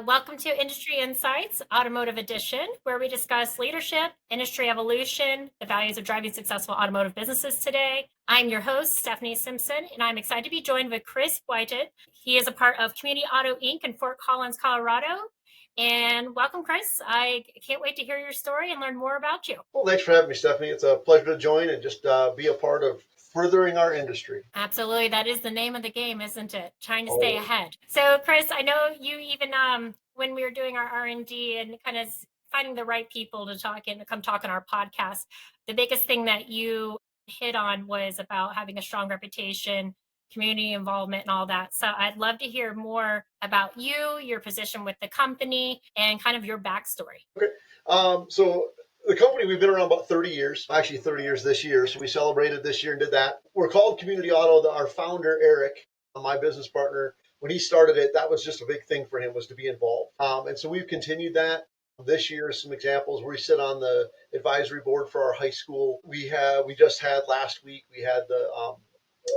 Welcome to Industry Insights, Automotive Edition, where we discuss leadership, industry evolution, the values of driving successful automotive businesses today. I'm your host, Stephanie Simpson, and I'm excited to be joined with Chris Whited. He is a part of Community Auto Inc. in Fort Collins, Colorado. And welcome, Chris. I can't wait to hear your story and learn more about you. Well, thanks for having me, Stephanie. It's a pleasure to join and just be a part of furthering our industry. Absolutely. That is the name of the game, isn't it? Trying to stay Oh, ahead. So, Chris, I know you even when we were doing our R&D and kind of finding the right people to talk and come talk on our podcast, the biggest thing that you hit on was about having a strong reputation, community involvement, and all that. So, I'd love to hear more about you, your position with the company, and kind of your backstory. okay. So the company, we've been around about 30 years, actually 30 years this year. So we celebrated this year and did that. We're called Community Auto. Our founder, Eric, my business partner, when he started it, that was just a big thing for him, was to be involved. And so we've continued that. This year, some examples. We sit on the advisory board for our high school. We just had last week, we had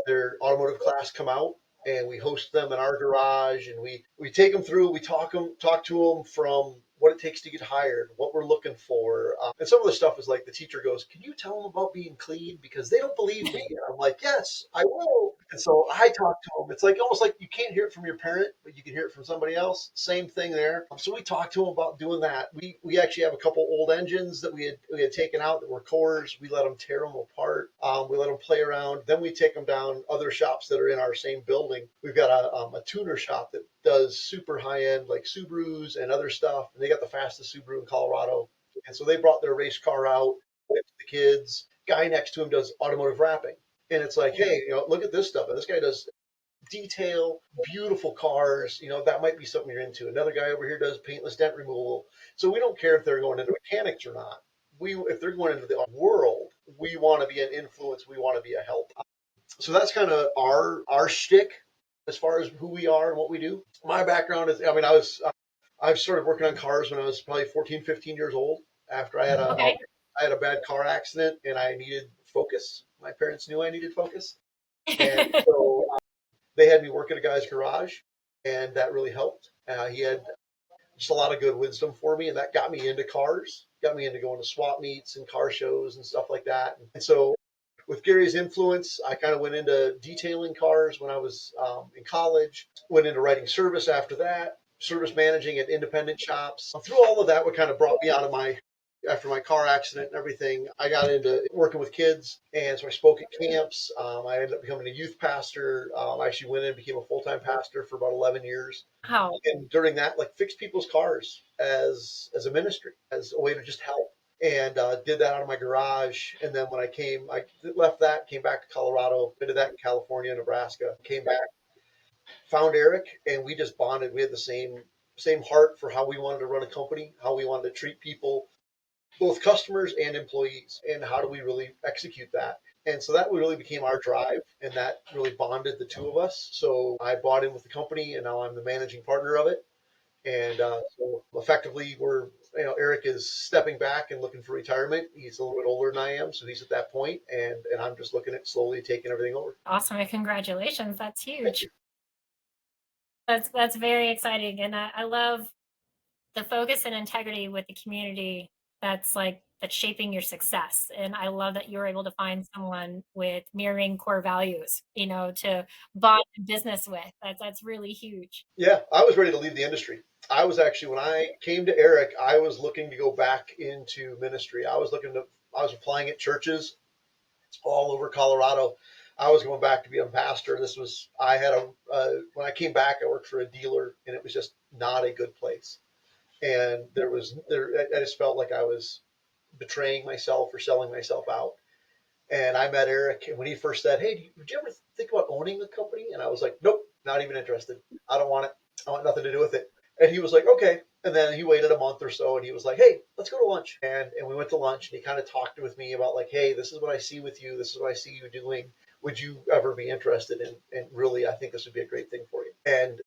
their automotive class come out, and we host them in our garage, and we take them through. We talk to them from what it takes to get hired, what we're looking for, and some of the stuff is like the teacher goes, "Can you tell them about being clean?" Because they don't believe me. And I'm like, "Yes, I will." And so I talk to them. It's like almost like you can't hear it from your parent, but you can hear it from somebody else. Same thing there. So we talked to them about doing that. We actually have a couple old engines that we had taken out that were cores. We let them tear them apart. We let them play around. Then we take them down other shops that are in our same building. We've got a tuner shop that does super high end like Subarus and other stuff, and they got the fastest Subaru in Colorado. And so they brought their race car out with the kids. Guy next to him does automotive wrapping. And it's like, hey, look at this stuff. And this guy does detail, beautiful cars. That might be something you're into. Another guy over here does paintless dent removal. So we don't care if they're going into mechanics or not. If they're going into the world, we want to be an influence. We want to be a help. So that's kind of our shtick as far as who we are and what we do. My background is, I started working on cars when I was probably 14, 15 years old. After Okay. I had a bad car accident and I needed focus. My parents knew I needed focus, and so they had me work at a guy's garage, and that really helped. He had just a lot of good wisdom for me, and that got me into cars, got me into going to swap meets and car shows and stuff like that. And so with Gary's influence, I kind of went into detailing cars when I was in college, went into writing service after that, service managing at independent shops. Through all of that, what kind of brought me out of after my car accident and everything, I got into working with kids. And so I spoke at camps. I ended up becoming a youth pastor. I actually went in and became a full-time pastor for about 11 years. Wow. And during that, like fixed people's cars as a ministry, as a way to just help. And did that out of my garage. And then when I left that, came back to Colorado, did that in California, Nebraska, came back, found Eric, and we just bonded. We had the same heart for how we wanted to run a company, how we wanted to treat people, both customers and employees, and how do we really execute that. And so that really became our drive, and that really bonded the two of us. So I bought in with the company, and now I'm the managing partner of it. And so effectively, Eric is stepping back and looking for retirement. He's a little bit older than I am, so he's at that point, and I'm just looking at slowly taking everything over. Awesome, and congratulations. That's Thank you. huge. That's very exciting, and I love the focus and integrity with the community that's shaping your success. And I love that you're able to find someone with mirroring core values, to bond business with. That's really huge. Yeah, I was ready to leave the industry. I was actually, when I came to Eric, I was looking to go back into ministry. I was applying at churches all over Colorado. I was going back to be a pastor. When I came back, I worked for a dealer, and it was just not a good place. And I just felt like I was betraying myself or selling myself out. And I met Eric, and when he first said, "Hey, would you ever think about owning the company?" And I was like, "Nope, not even interested. I don't want it. I want nothing to do with it." And he was like, "Okay." And then he waited a month or so, and he was like, "Hey, let's go to lunch." And we went to lunch, and he kind of talked with me about like, "Hey, this is what I see with you. This is what I see you doing. Would you ever be interested in? And really, I think this would be a great thing for you." And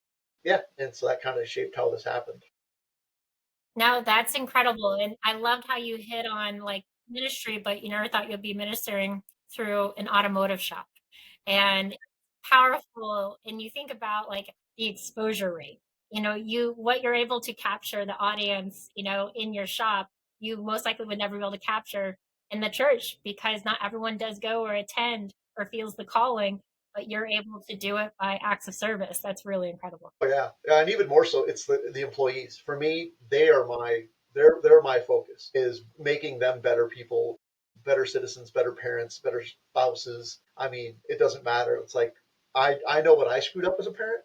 yeah, and so that kind of shaped how this happened. Now that's incredible. And I loved how you hit on like ministry, but you never thought you'd be ministering through an automotive shop. And powerful. And you think about like the exposure rate, what you're able to capture the audience, in your shop, you most likely would never be able to capture in the church, because not everyone does go or attend or feels the calling, but you're able to do it by acts of service. That's really incredible. Oh, yeah, yeah, and even more so, it's the employees. For me, they're my focus is making them better people, better citizens, better parents, better spouses. I mean, it doesn't matter. It's like I know what I screwed up as a parent,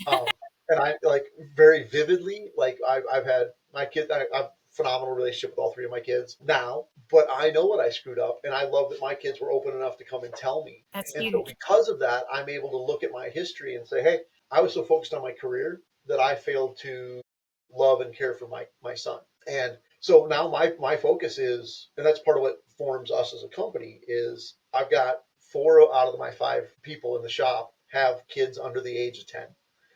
um, and I like very vividly. Like I've had my kids. I've phenomenal relationship with all three of my kids now, but I know what I screwed up, and I love that my kids were open enough to come and tell me. That's And so huge. because of that, I'm able to look at my history and say, hey, I was so focused on my career that I failed to love and care for my son. And so now my focus is, and that's part of what forms us as a company, is I've got four out of my five people in the shop have kids under the age of 10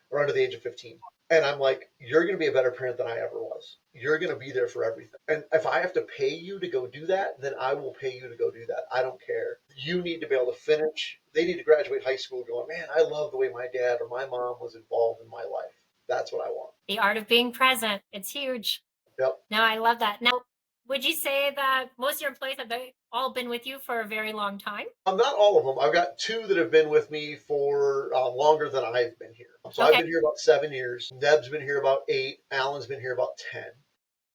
or under the age of 15. And I'm like, you're going to be a better parent than I ever was. You're going to be there for everything. And if I have to pay you to go do that, then I will pay you to go do that. I don't care. You need to be able to finish. They need to graduate high school going, man, I love the way my dad or my mom was involved in my life. That's what I want. The art of being present. It's huge. Yep. No, I love that. Now, would you say that most of your employees have they all been with you for a very long time? Not all of them. I've got two that have been with me for longer than I've been here. So I've Okay. been here about 7 years. Neb's been here about 8. Alan's been here about 10.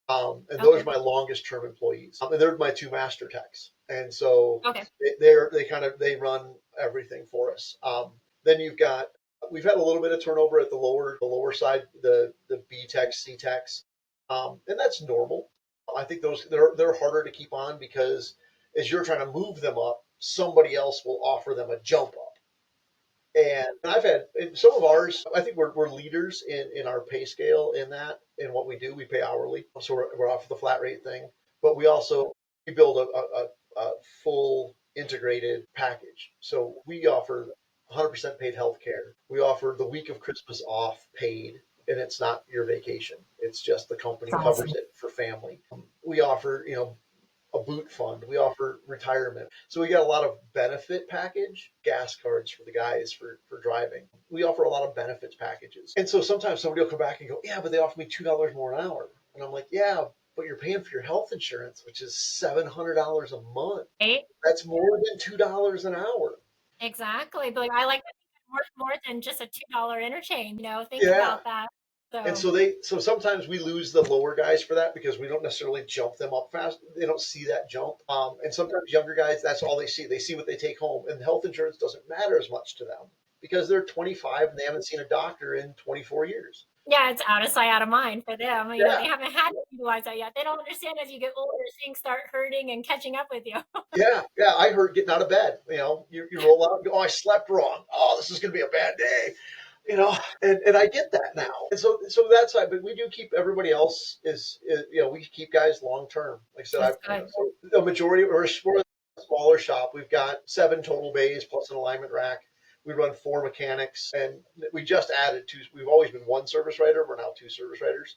And those Okay. are my longest term employees. And they're my two master techs. And so Okay. they run everything for us. Then we've had a little bit of turnover at the lower side, the B techs, C techs, and that's normal. I think they're harder to keep on because as you're trying to move them up, somebody else will offer them a jump up. And I've had in some of ours, I think we're leaders in our pay scale in that, in what we do. We pay hourly. So we're off the flat rate thing. But we build a full integrated package. So we offer 100% paid health care. We offer the week of Christmas off paid, and it's not your vacation. It's just the company That's covers awesome. it for family. We offer, a boot fund. We offer retirement. So we got a lot of benefit package, gas cards for the guys for driving. We offer a lot of benefits packages. And so sometimes somebody will come back and go, yeah, but they offer me $2 more an hour. And I'm like, yeah, but you're paying for your health insurance, which is $700 a month. Right? That's more than $2 an hour. Exactly. But like, I like to think worth more than just a $2 interchange. Think Yeah. about that. And So so sometimes we lose the lower guys for that because we don't necessarily jump them up fast. They don't see that jump. And sometimes younger guys, that's all they see. They see what they take home, and health insurance doesn't matter as much to them because they're 25 and they haven't seen a doctor in 24 years. yeah, it's out of sight, out of mind for them. Yeah, They haven't had to utilize that yet. They don't understand as you get older, things start hurting and catching up with you. yeah, yeah. I heard getting out of bed. You roll out and go, oh, I slept wrong. Oh, this is going to be a bad day. And I get that now. And so that's why, but we do keep everybody else we keep guys long term. Like I said, That's good. so the majority, we're a smaller shop. We've got 7 total bays plus an alignment rack. We run 4 mechanics, and we just added 2. We've always been 1 service writer. We're now 2 service writers.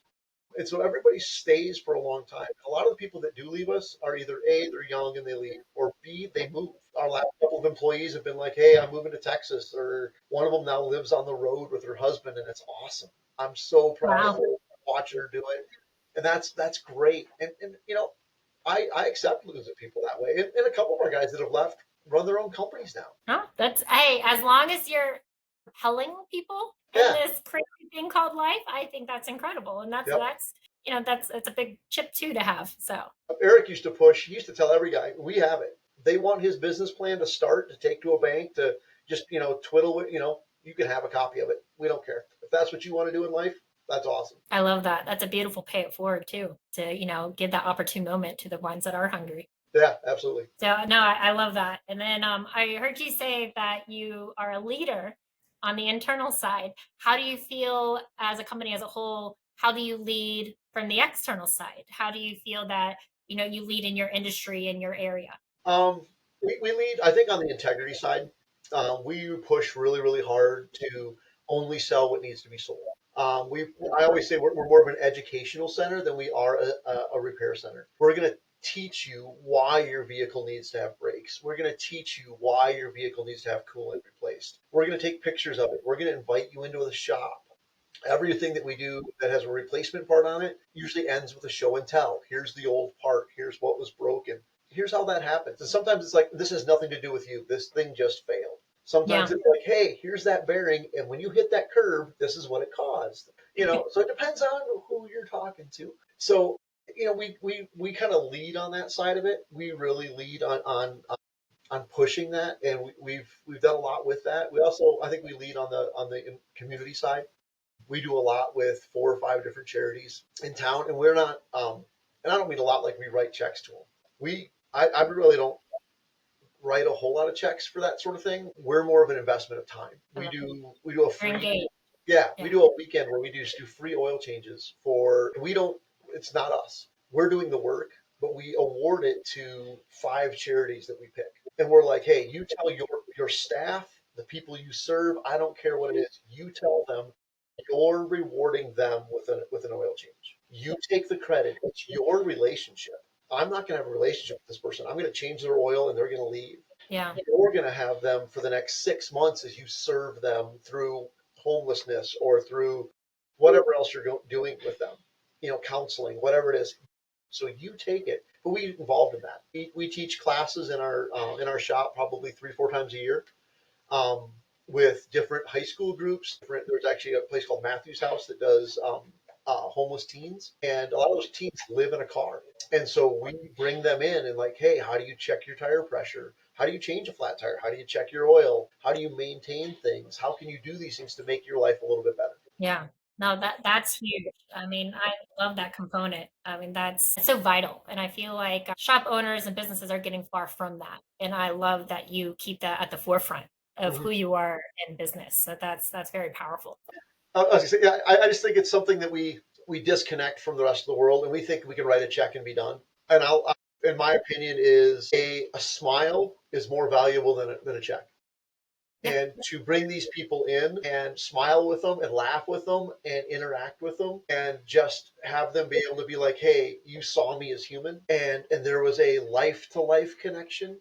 And so everybody stays for a long time. A lot of the people that do leave us are either A, they're young and they leave, or B, they move. Our last couple of employees have been like, hey, I'm moving to Texas, or one of them now lives on the road with her husband, and it's awesome. I'm so proud of Wow. her, watching her do it. And that's great. And I accept losing people that way. And a couple of our guys that have left run their own companies now. No, that's hey, as long as you're helping people in Yeah. this crazy thing called life, I think that's incredible. And that's Yep. that's that's a big chip too to have. So Eric used to push, he used to tell every guy, we have it. They want his business plan to start, to take to a bank, to just, twiddle it, you can have a copy of it. We don't care. If that's what you want to do in life, that's awesome. I love that. That's a beautiful pay it forward too, to give that opportune moment to the ones that are hungry. Yeah, absolutely. So no, I love that. And then I heard you say that you are a leader on the internal side. How do you feel as a company as a whole? How do you lead from the external side? How do you feel that you lead in your industry, in your area? We lead, I think, on the integrity side. We push really, really hard to only sell what needs to be sold. I always say we're more of an educational center than we are a repair center. We're going to teach you why your vehicle needs to have brakes. We're going to teach you why your vehicle needs to have coolant replaced. We're going to take pictures of it. We're going to invite you into the shop. Everything that we do that has a replacement part on it usually ends with a show and tell. Here's the old part. Here's what was broken. Here's how that happens. And sometimes it's like, this has nothing to do with you. This thing just failed. Sometimes Yeah. it's like, hey, here's that bearing. And when you hit that curve, this is what it caused. So it depends on who you're talking to. So, we kind of lead on that side of it. We really lead on pushing that. And we've done a lot with that. We also, I think we lead on the community side. We do a lot with 4 or 5 different charities in town, and we're not. And I don't mean a lot like we write checks to them. I really don't write a whole lot of checks for that sort of thing. We're more of an investment of time. I love it. We do a You're free. engaged. Yeah, we Yeah. do a weekend where we just do free oil changes for. We don't. It's not us. We're doing the work, but we award it to 5 charities that we pick, and we're like, hey, you tell your staff, the people you serve. I don't care what it is. You tell them you're rewarding them with an oil change. You take the credit. It's your relationship. I'm not going to have a relationship with this person. I'm going to change their oil and they're going to leave. Yeah. You're going to have them for the next 6 months as you serve them through homelessness or through whatever else you're doing with them, counseling, whatever it is. So you take it. But we involved in that. We teach classes in our shop probably 3 or 4 times a year, um, with different high school groups. There's actually a place called Matthews House that does homeless teens, and a lot of those teens live in a car. And so we bring them in and like, hey, how do you check your tire pressure? How do you change a flat tire? How do you check your oil? How do you maintain things? How can you do these things to make your life a little bit better? Yeah. No, that's huge. I mean, I love that component. I mean, that's so vital. And I feel like shop owners and businesses are getting far from that. And I love that you keep that at the forefront of Mhm. who you are in business. So that's very powerful. I was gonna say, yeah, I just think it's something that we disconnect from the rest of the world, and we think we can write a check and be done. And in my opinion, is a smile is more valuable than a check. Yeah. And to bring these people in and smile with them and laugh with them and interact with them and just have them be able to be like, hey, you saw me as human, and there was a life to life connection,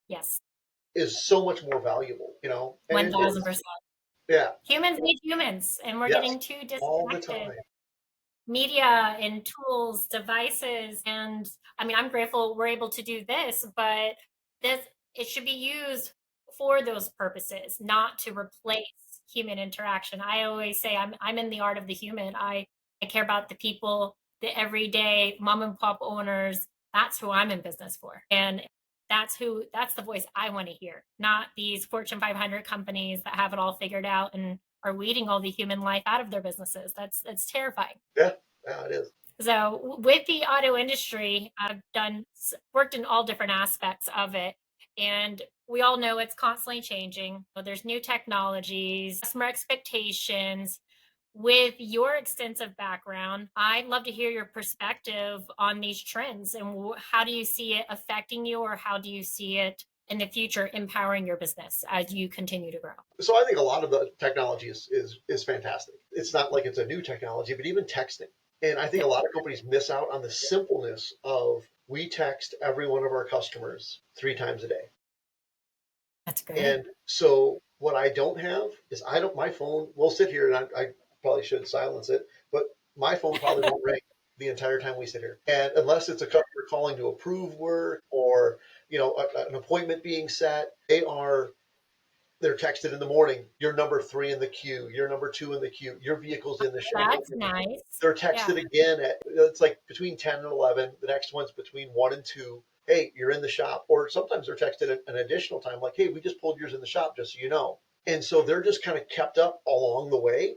Yes. is so much more valuable, and it's 1000%. yeah, Humans need humans, and we're yes, getting too all the disconnected. time. Media and tools, devices, and I mean, I'm grateful we're able to do this, but this it should be used for those purposes, not to replace human interaction. I always say I'm in the art of the human. I care about the people, the everyday mom and pop owners. That's who I'm in business for. And that's the voice I want to hear, not these Fortune 500 companies that have it all figured out and are weeding all the human life out of their businesses. That's terrifying. Yeah, yeah, it is. So with the auto industry, I've worked in all different aspects of it, and we all know it's constantly changing. So there's new technologies, customer expectations. With your extensive background, I'd love to hear your perspective on these trends and how do you see it affecting you, or how do you see it in the future empowering your business as you continue to grow? So I think a lot of the technology is fantastic. It's not like it's a new technology, but even texting. And I think Yeah, a lot of companies miss out on the simpleness of, we text every one of our customers 3 times a day. that's great. And so what I don't have is, I don't, my phone will sit here, and I probably should silence it, but my phone probably won't ring the entire time we sit here. And unless it's a customer calling to approve work, or, an appointment being set, they're texted in the morning. You're number 3 in the queue. You're number 2 in the queue. Your vehicle's in the shop. That's nice. They're Yeah, texted again it's like between 10 and 11. The next one's between 1 and 2. Hey, you're in the shop. Or sometimes they're texted an additional time, like, hey, we just pulled yours in the shop, just so you know. And so they're just kind of kept up along the way.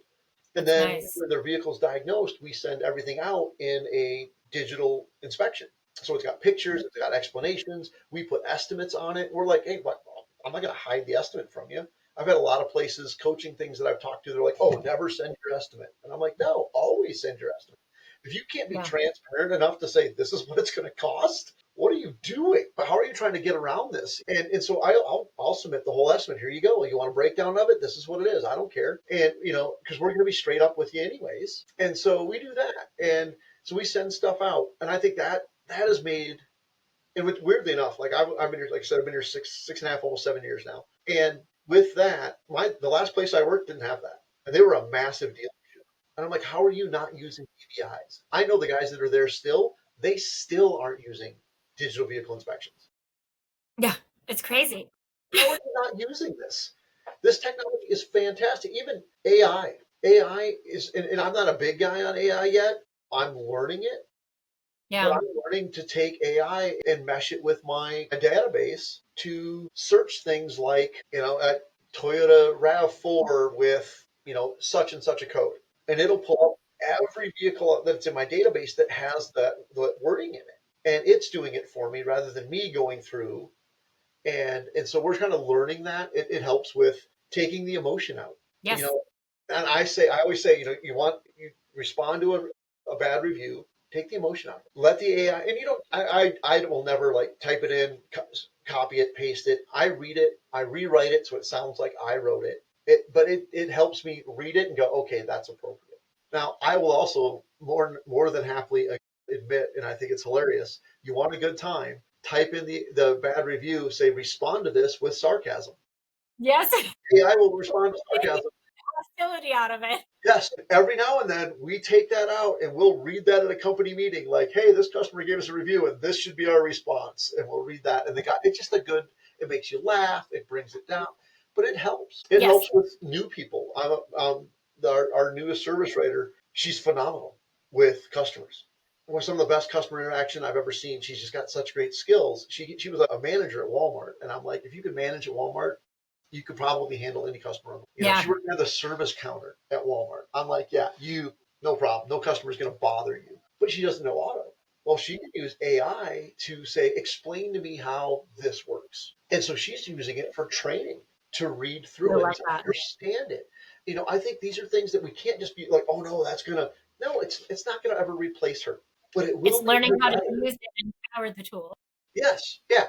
And that's then nice. when their vehicle's diagnosed, we send everything out in a digital inspection. So it's got pictures, it's got explanations. We put estimates on it. We're like, hey, what? I'm not going to hide the estimate from you. I've had a lot of places, coaching things that I've talked to, they're like, oh, never send your estimate. And I'm like, no, always send your estimate. If you can't be Yeah. transparent enough to say, this is what it's going to cost, what are you doing? How are you trying to get around this? And so I'll submit the whole estimate. Here you go. You want a breakdown of it? This is what it is. I don't care. And, because we're going to be straight up with you anyways. And so we do that. And so we send stuff out. And I think that has made, and weirdly enough, like I've been here, like I said, I've been here six and a half, almost 7 years now. And with that, the last place I worked didn't have that, and they were a massive deal. And I'm like, how are you not using DVIs? I know the guys that are there still, they still aren't using digital vehicle inspections. Yeah, it's crazy. How are you not using this? This technology is fantastic. Even AI. AI is, and I'm not a big guy on AI yet. I'm learning it, but Yeah. I'm learning to take AI and mesh it with my database to search things like, a Toyota RAV4 with, such and such a code. And it'll pull up every vehicle that's in my database that has the wording in it. And it's doing it for me rather than me going through. And so we're kind of learning that. It helps with taking the emotion out. You Yes. know, and I always say, you respond to a bad review, take the emotion out. Let the AI, and I will never like type it in, copy it, paste it. I read it, I rewrite it so it sounds like I wrote it. But it helps me read it and go, okay, that's appropriate. Now, I will also more than happily admit, and I think it's hilarious. You want a good time? Type in the bad review, say respond to this with sarcasm. Yes. AI will respond to sarcasm. Hostility out of it. Yes, every now and then we take that out and we'll read that at a company meeting, like, hey, this customer gave us a review and this should be our response. And we'll read that. And it's just it makes you laugh, it brings it down, but it helps. It Yes. helps with new people. Our newest service writer, she's phenomenal with customers. One some of the best customer interaction I've ever seen. She's just got such great skills. She was a manager at Walmart. And I'm like, if you could manage at Walmart, you could probably handle any customer. Yeah. She worked at the service counter at Walmart. I'm like, yeah, no problem. No customer's going to bother you. But she doesn't know auto. Well, she can use AI to say, explain to me how this works. And so she's using it for training to read I through it and like to that. understand it. I think these are things that we can't just be like, oh no, no, it's not gonna ever replace her, but it It's will make learning her how to better. use it and power the tool. Yes, yeah,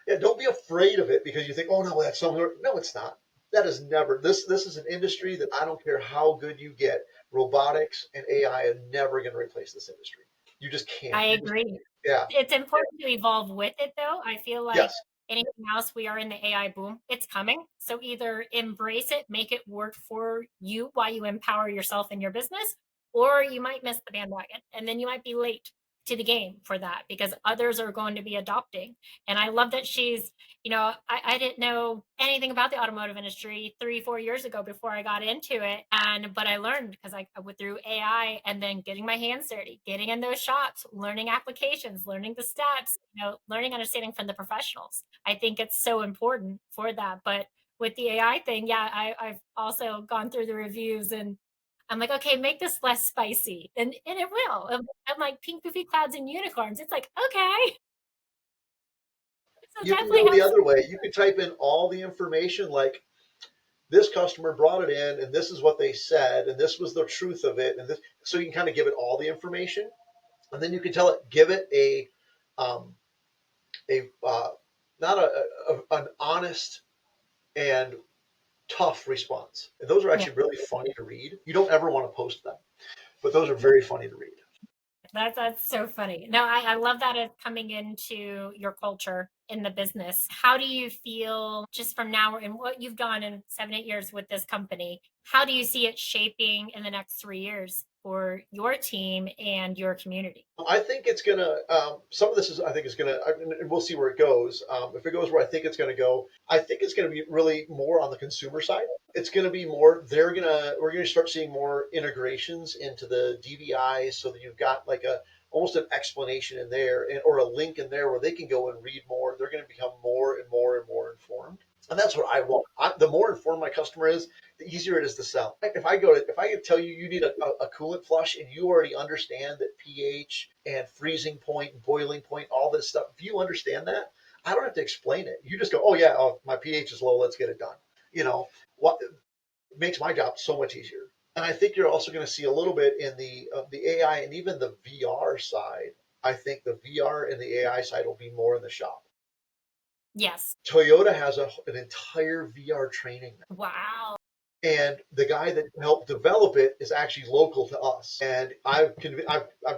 yeah. Don't be afraid of it because you think, oh no, that's something. No, it's not. That is never. This is an industry that I don't care how good you get. Robotics and AI are never going to replace this industry. You just can't. I You just agree. yeah. It's important to evolve with it, though. I feel like Yes. anything else, we are in the AI boom. It's coming. So either embrace it, make it work for you while you empower yourself in your business, or you might miss the bandwagon and then you might be late to the game for that because others are going to be adopting. And I love that I didn't know anything about the automotive industry 3, 4 years ago before I got into it. But I learned because I went through AI and then getting my hands dirty, getting in those shops, learning applications, learning the steps, learning, understanding from the professionals. I think it's so important for that. But with the AI thing, yeah, I've also gone through the reviews and I'm like, okay, make this less spicy. And it will. I'm like pink poofy clouds and unicorns. It's like, okay. So You can definitely go the helps. other way. You can type in all the information like this customer brought it in and this is what they said and this was the truth of it and this so you can kind of give it all the information and then you can tell it give it um, a not an honest and tough response. And those are Yeah. actually really funny to read. You don't ever want to post them, but those are very funny to read. That's so funny. No, I love that it's coming into your culture in the business. How do you feel just from now and what you've done in 7, 8 years with this company? How do you see it shaping in the next 3 years for your team and your community? I think it's gonna. Some of this is. I think it's gonna. And we'll see where it goes. If it goes where I think it's gonna go, I think it's gonna be really more on the consumer side. It's gonna be more. We're gonna start seeing more integrations into the DVI, so that you've got like a almost an explanation in there, or a link in there where they can go and read more. They're gonna become more and more and more informed. And that's what I want. The more informed my customer is, the easier it is to sell. If I could tell you you need a coolant flush and you already understand that pH and freezing point and boiling point, all this stuff, if you understand that, I don't have to explain it. You just go, oh yeah, my pH is low, let's get it done. What it makes my job so much easier. And I think you're also going to see a little bit in the AI and even the VR side. I think the VR and the AI side will be more in the shop. Yes. Toyota has an entire VR training. Wow. And the guy that helped develop it is actually local to us. And I've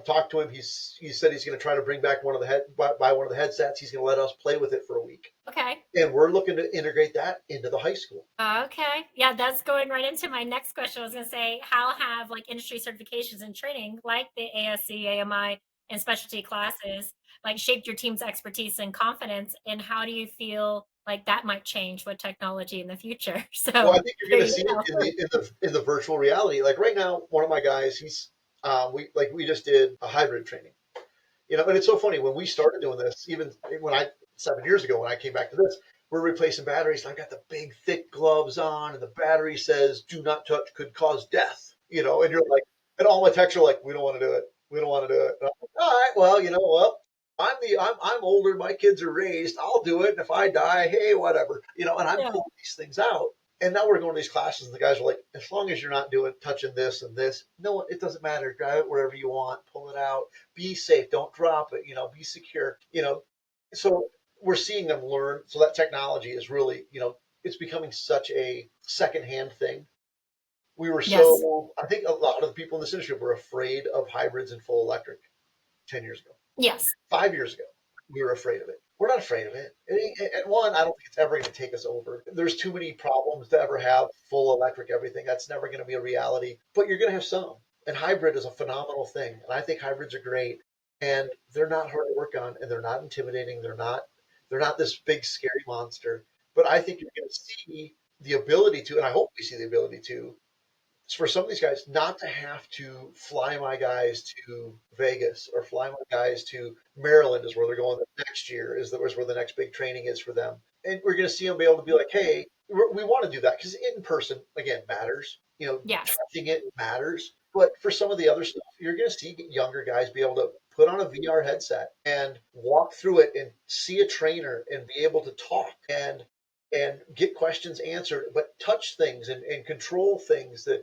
talked to him. He said he's going to try to bring back buy one of the headsets. He's going to let us play with it for a week. Okay. And we're looking to integrate that into the high school. Okay. Yeah, that's going right into my next question. I was going to say, how have like industry certifications and training, like the ASC, AMI, and specialty classes, like shaped your team's expertise and confidence? And how do you feel like that might change with technology in the future? Well, I So think you're there going to you see it go. in the virtual reality. Like right now, one of my guys, we just did a hybrid training. And it's so funny when we started doing this, even when 7 years ago when I came back to this, we're replacing batteries. And I've got the big thick gloves on, and the battery says "Do not touch, could cause death." And you're like, and all my texts are like, "We don't want to do it. We don't want to do it." And I'm like, all right, well, well, I'm older. My kids are raised. I'll do it. And if I die, hey, whatever. And I'm Yeah. pulling these things out. And now we're going to these classes, and the guys are like, as long as you're not touching this and this, no, it doesn't matter. Drive it wherever you want, pull it out, be safe, don't drop it, be secure. So we're seeing them learn. So that technology is really, it's becoming such a secondhand thing. Yes. I think a lot of the people in this industry were afraid of hybrids and full electric 10 years ago. Yes. 5 years ago, we were afraid of it. We're not afraid of it. At one, I don't think it's ever going to take us over. There's too many problems to ever have full electric everything. That's never going to be a reality. But you're going to have some. And hybrid is a phenomenal thing. And I think hybrids are great. And they're not hard to work on, and they're not intimidating. They're not this big scary monster. But I think you're going to see the ability to, and I hope we see the ability to, for some of these guys not to have to fly my guys to Vegas or fly my guys to Maryland is where they're going next year is where the next big training is for them. And we're going to see them be able to be like, hey, we want to do that because in person, again, matters. Yes. Touching it matters. But for some of the other stuff, you're going to see younger guys be able to put on a VR headset and walk through it and see a trainer and be able to talk and get questions answered, but touch things and control things to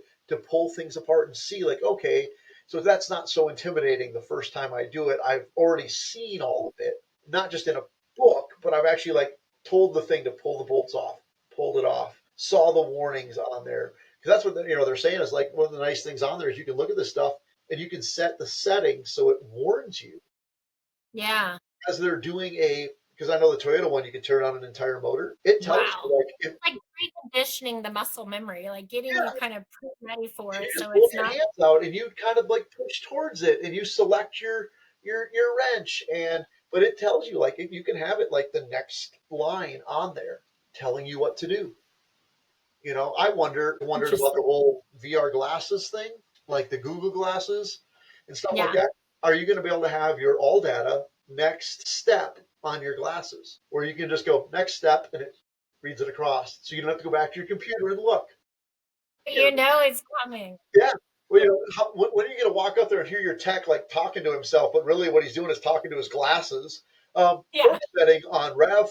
pull things apart and see like, okay, so that's not so intimidating the first time I do it. I've already seen all of it, not just in a book, but I've actually like told the thing to pull the bolts off, pulled it off, saw the warnings on there. Because that's what they're saying is like one of the nice things on there is you can look at this stuff and you can set the settings so it warns you Yeah. as they're doing because I know the Toyota one you can turn on an entire motor. It tells Wow. you like if Like reconditioning the muscle memory, like getting you yeah, kind of ready for you it. just So hold it's your not, hands out and you kind of like push towards it and you select your wrench but it tells you like you can have it like the next line on there telling you what to do. I wondered about the interesting. whole VR glasses thing, like the Google glasses and stuff like Yeah. that. Are you going to be able to have your all data next step on your glasses, where you can just go next step and it reads it across, so you don't have to go back to your computer and look? You know, You know it's coming. yeah. Well, when are you going to walk up there and hear your tech like talking to himself, but really what he's doing is talking to his glasses? Yeah. Book setting on Rev.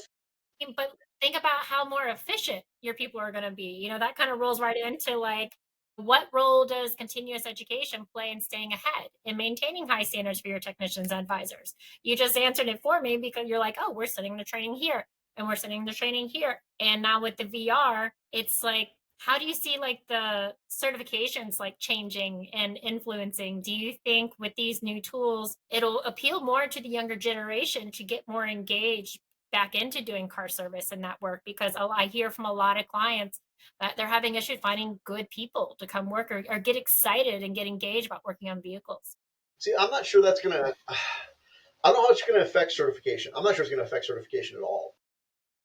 But think about how more efficient your people are going to be. That kind of rolls right into like, what role does continuous education play in staying ahead and maintaining high standards for your technicians and advisors? You just answered it for me because you're like, oh, we're sitting the training here and we're sitting the training here. And now with the VR, it's like, how do you see like the certifications like changing and influencing? Do you think with these new tools, it'll appeal more to the younger generation to get more engaged back into doing car service and that work? Because I hear from a lot of clients that they're having issues finding good people to come work or get excited and get engaged about working on vehicles. See, I'm not sure that's going to. I don't know how it's going to affect certification. I'm not sure it's going to affect certification at all.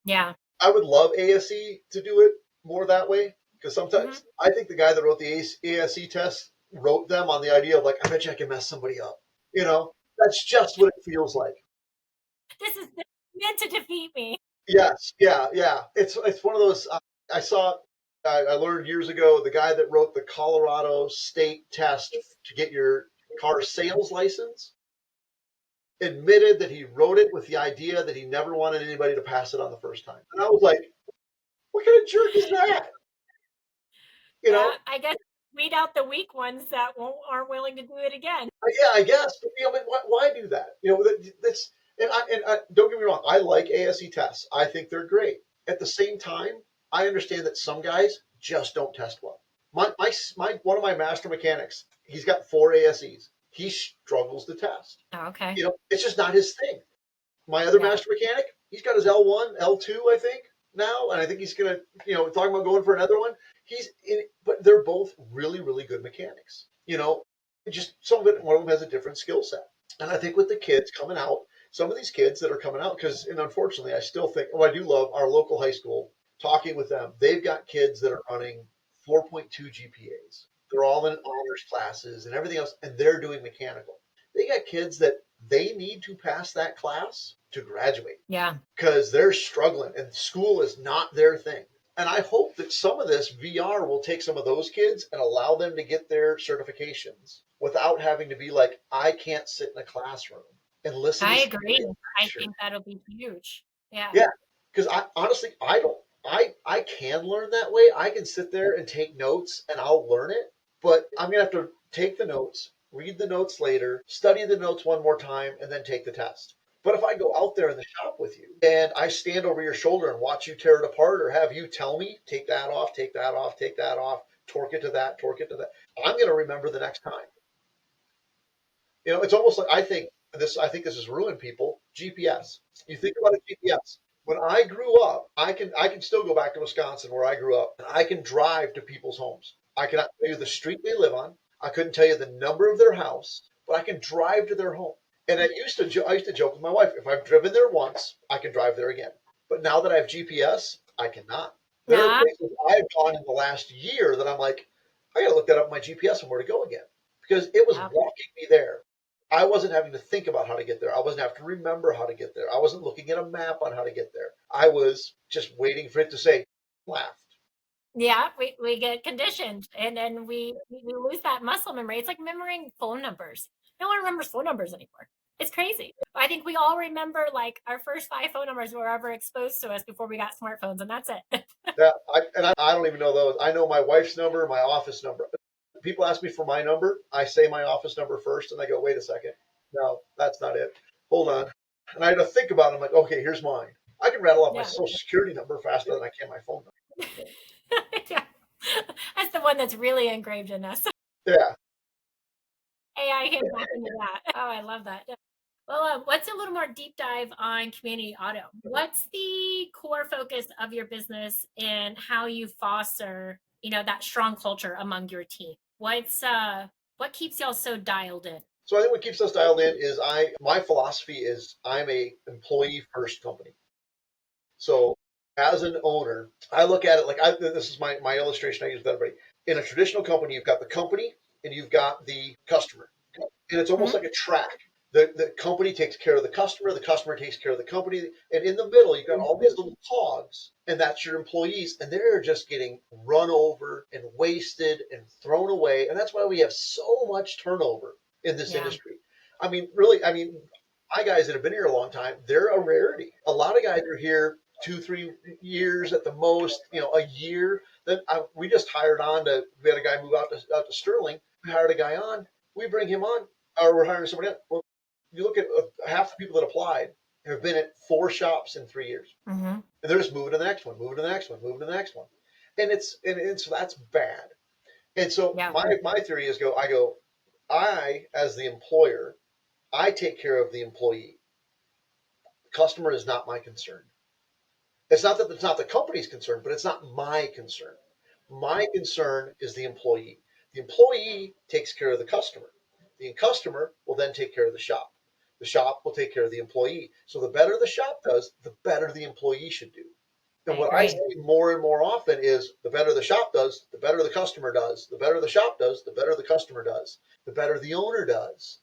Yeah. I would love ASE to do it more that way because Hmm. sometimes I think the guy that wrote the ASE test wrote them on the idea of like, I bet you I can mess somebody up. That's just what it feels like. This is meant to defeat me. Yes, yeah, yeah. It's one of those. I learned years ago the guy that wrote the Colorado state test to get your car sales license admitted that he wrote it with the idea that he never wanted anybody to pass it on the first time. And I was like, what kind of jerk is that? You Yeah, know, I guess weed out the weak ones that aren't willing to do it again. yeah, I guess. But why do that? That's and don't get me wrong. I like ASE tests. I think they're great. At the same time, I understand that some guys just don't test well. My one of my master mechanics, he's got 4 ASEs. He struggles to test. Oh, okay. It's just not his thing. My other Yeah. master mechanic, he's got his L1, L2, I think now, and I think he's gonna, talking about going for another one. But they're both really, really good mechanics. Just some of it. One of them has a different skill set, and I think with the kids coming out, some of these kids that are coming out, and unfortunately, I still think, I do love our local high school. Talking with them, they've got kids that are running 4.2 GPAs. They're all in honors classes and everything else, and they're doing mechanical. They got kids that they need to pass that class to graduate Yeah. because they're struggling and school is not their thing. And I hope that some of this VR will take some of those kids and allow them to get their certifications without having to be like, I can't sit in a classroom and listen I to agree. somebody I lecture. think that'll be huge. Yeah. Yeah, because I honestly I don't I can learn that way. I can sit there and take notes and I'll learn it, but I'm gonna have to take the notes, read the notes later, study the notes one more time, and then take the test. But if I go out there in the shop with you and I stand over your shoulder and watch you tear it apart or have you tell me, take that off, take that off, take that off, torque it to that, torque it to that, I'm gonna remember the next time. It's almost like I think this has ruined people. GPS. You think about a GPS. When I grew up, I can still go back to Wisconsin where I grew up, and I can drive to people's homes. I cannot tell you the street they live on. I couldn't tell you the number of their house, but I can drive to their home. And I used to joke with my wife, if I've driven there once, I can drive there again. But now that I have GPS, I cannot. There are Yeah. places I've gone in the last year that I'm like, I got to look that up on my GPS and where to go again because it was Yeah. walking me there. I wasn't having to think about how to get there. I wasn't having to remember how to get there. I wasn't looking at a map on how to get there. I was just waiting for it to say left. Yeah, we get conditioned and then we lose that muscle memory. It's like remembering phone numbers. No one remembers phone numbers anymore. It's crazy. I think we all remember like our first 5 phone numbers were ever exposed to us before we got smartphones, and that's it. And I don't even know those. I know my wife's number, my office number. People ask me for my number. I say my office number first, and I go, wait a second. No, that's not it. Hold on. And I had to think about it. I'm like, okay, here's mine. I can rattle off my Yeah. social security number faster than I can my phone number. Yeah. That's the one that's really engraved in us. Yeah. AI came back into that. Oh, I love that. Well, let's do a little more deep dive on community auto. What's the core focus of your business and how you foster, that strong culture among your team? What keeps y'all so dialed in? So I think what keeps us dialed in is my philosophy is I'm a employee first company. So as an owner, I look at it like this is my illustration I use with everybody. In a traditional company, you've got the company and you've got the customer. And it's almost Mhm. like a track. The company takes care of the customer takes care of the company, and in the middle you've got all these little cogs, and that's your employees, and they're just getting run over and wasted and thrown away, and that's why we have so much turnover in this Yeah. industry. I mean, really, my guys that have been here a long time, they're a rarity. A lot of guys are here 2, 3 years at the most, a year. We just hired on we had a guy move out to Sterling. We hired a guy on. We bring him on, or we're hiring somebody else. Well, you look at half the people that applied have been at 4 shops in 3 years, Hmm. and they're just moving to the next one, moving to the next one, moving to the next one, and so that's bad. And so Yeah. my theory is I as the employer, I take care of the employee. Customer is not my concern. It's not that it's not the company's concern, but it's not my concern. My concern is the employee. The employee takes care of the customer. The customer will then take care of the shop. The shop will take care of the employee. So the better the shop does, the better the employee should do. I And what I agree. see more and more often is the better the shop does, the better the customer does. The better the shop does, the better the customer does. The better the owner does.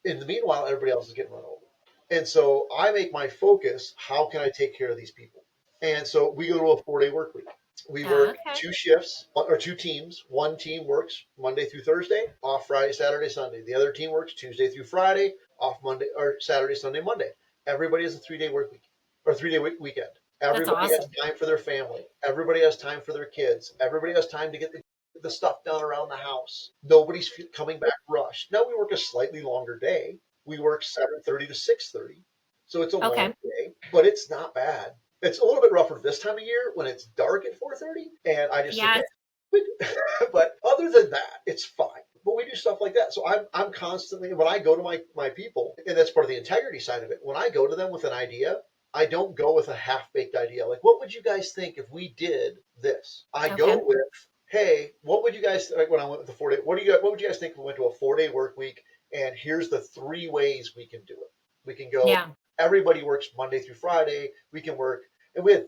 In the meanwhile, everybody else is getting run over. And so I make my focus, how can I take care of these people? And so we go to a 4-day work week. We work Okay. 2 shifts or 2 teams. One team works Monday through Thursday, off Friday, Saturday, Sunday. The other team works Tuesday through Friday, off Monday or Saturday, Sunday, Monday. Everybody has a 3-day work week or 3-day weekend. That's Everybody has awesome. time for their family. Everybody has time for their kids. Everybody has time to get the stuff done around the house. Nobody's coming back rushed. Now we work a slightly longer day. We work 7:30 to 6:30, so it's a long Okay. day, but it's not bad. It's a little bit rougher this time of year when it's dark at 4:30, and I just sit Yes. there. But other than that, it's fine. But we do stuff like that. So I'm constantly, when I go to my people, and that's part of the integrity side of it. When I go to them with an idea, I don't go with a half baked idea. Like, what would you guys think if we did this? I Okay. go with, hey, what would you guys, like when I went with the 4 day, what would you guys think if we went to a 4 day work week? And here's the three ways we can do it. We can go, Yeah. everybody works Monday through Friday. We can work, and we had,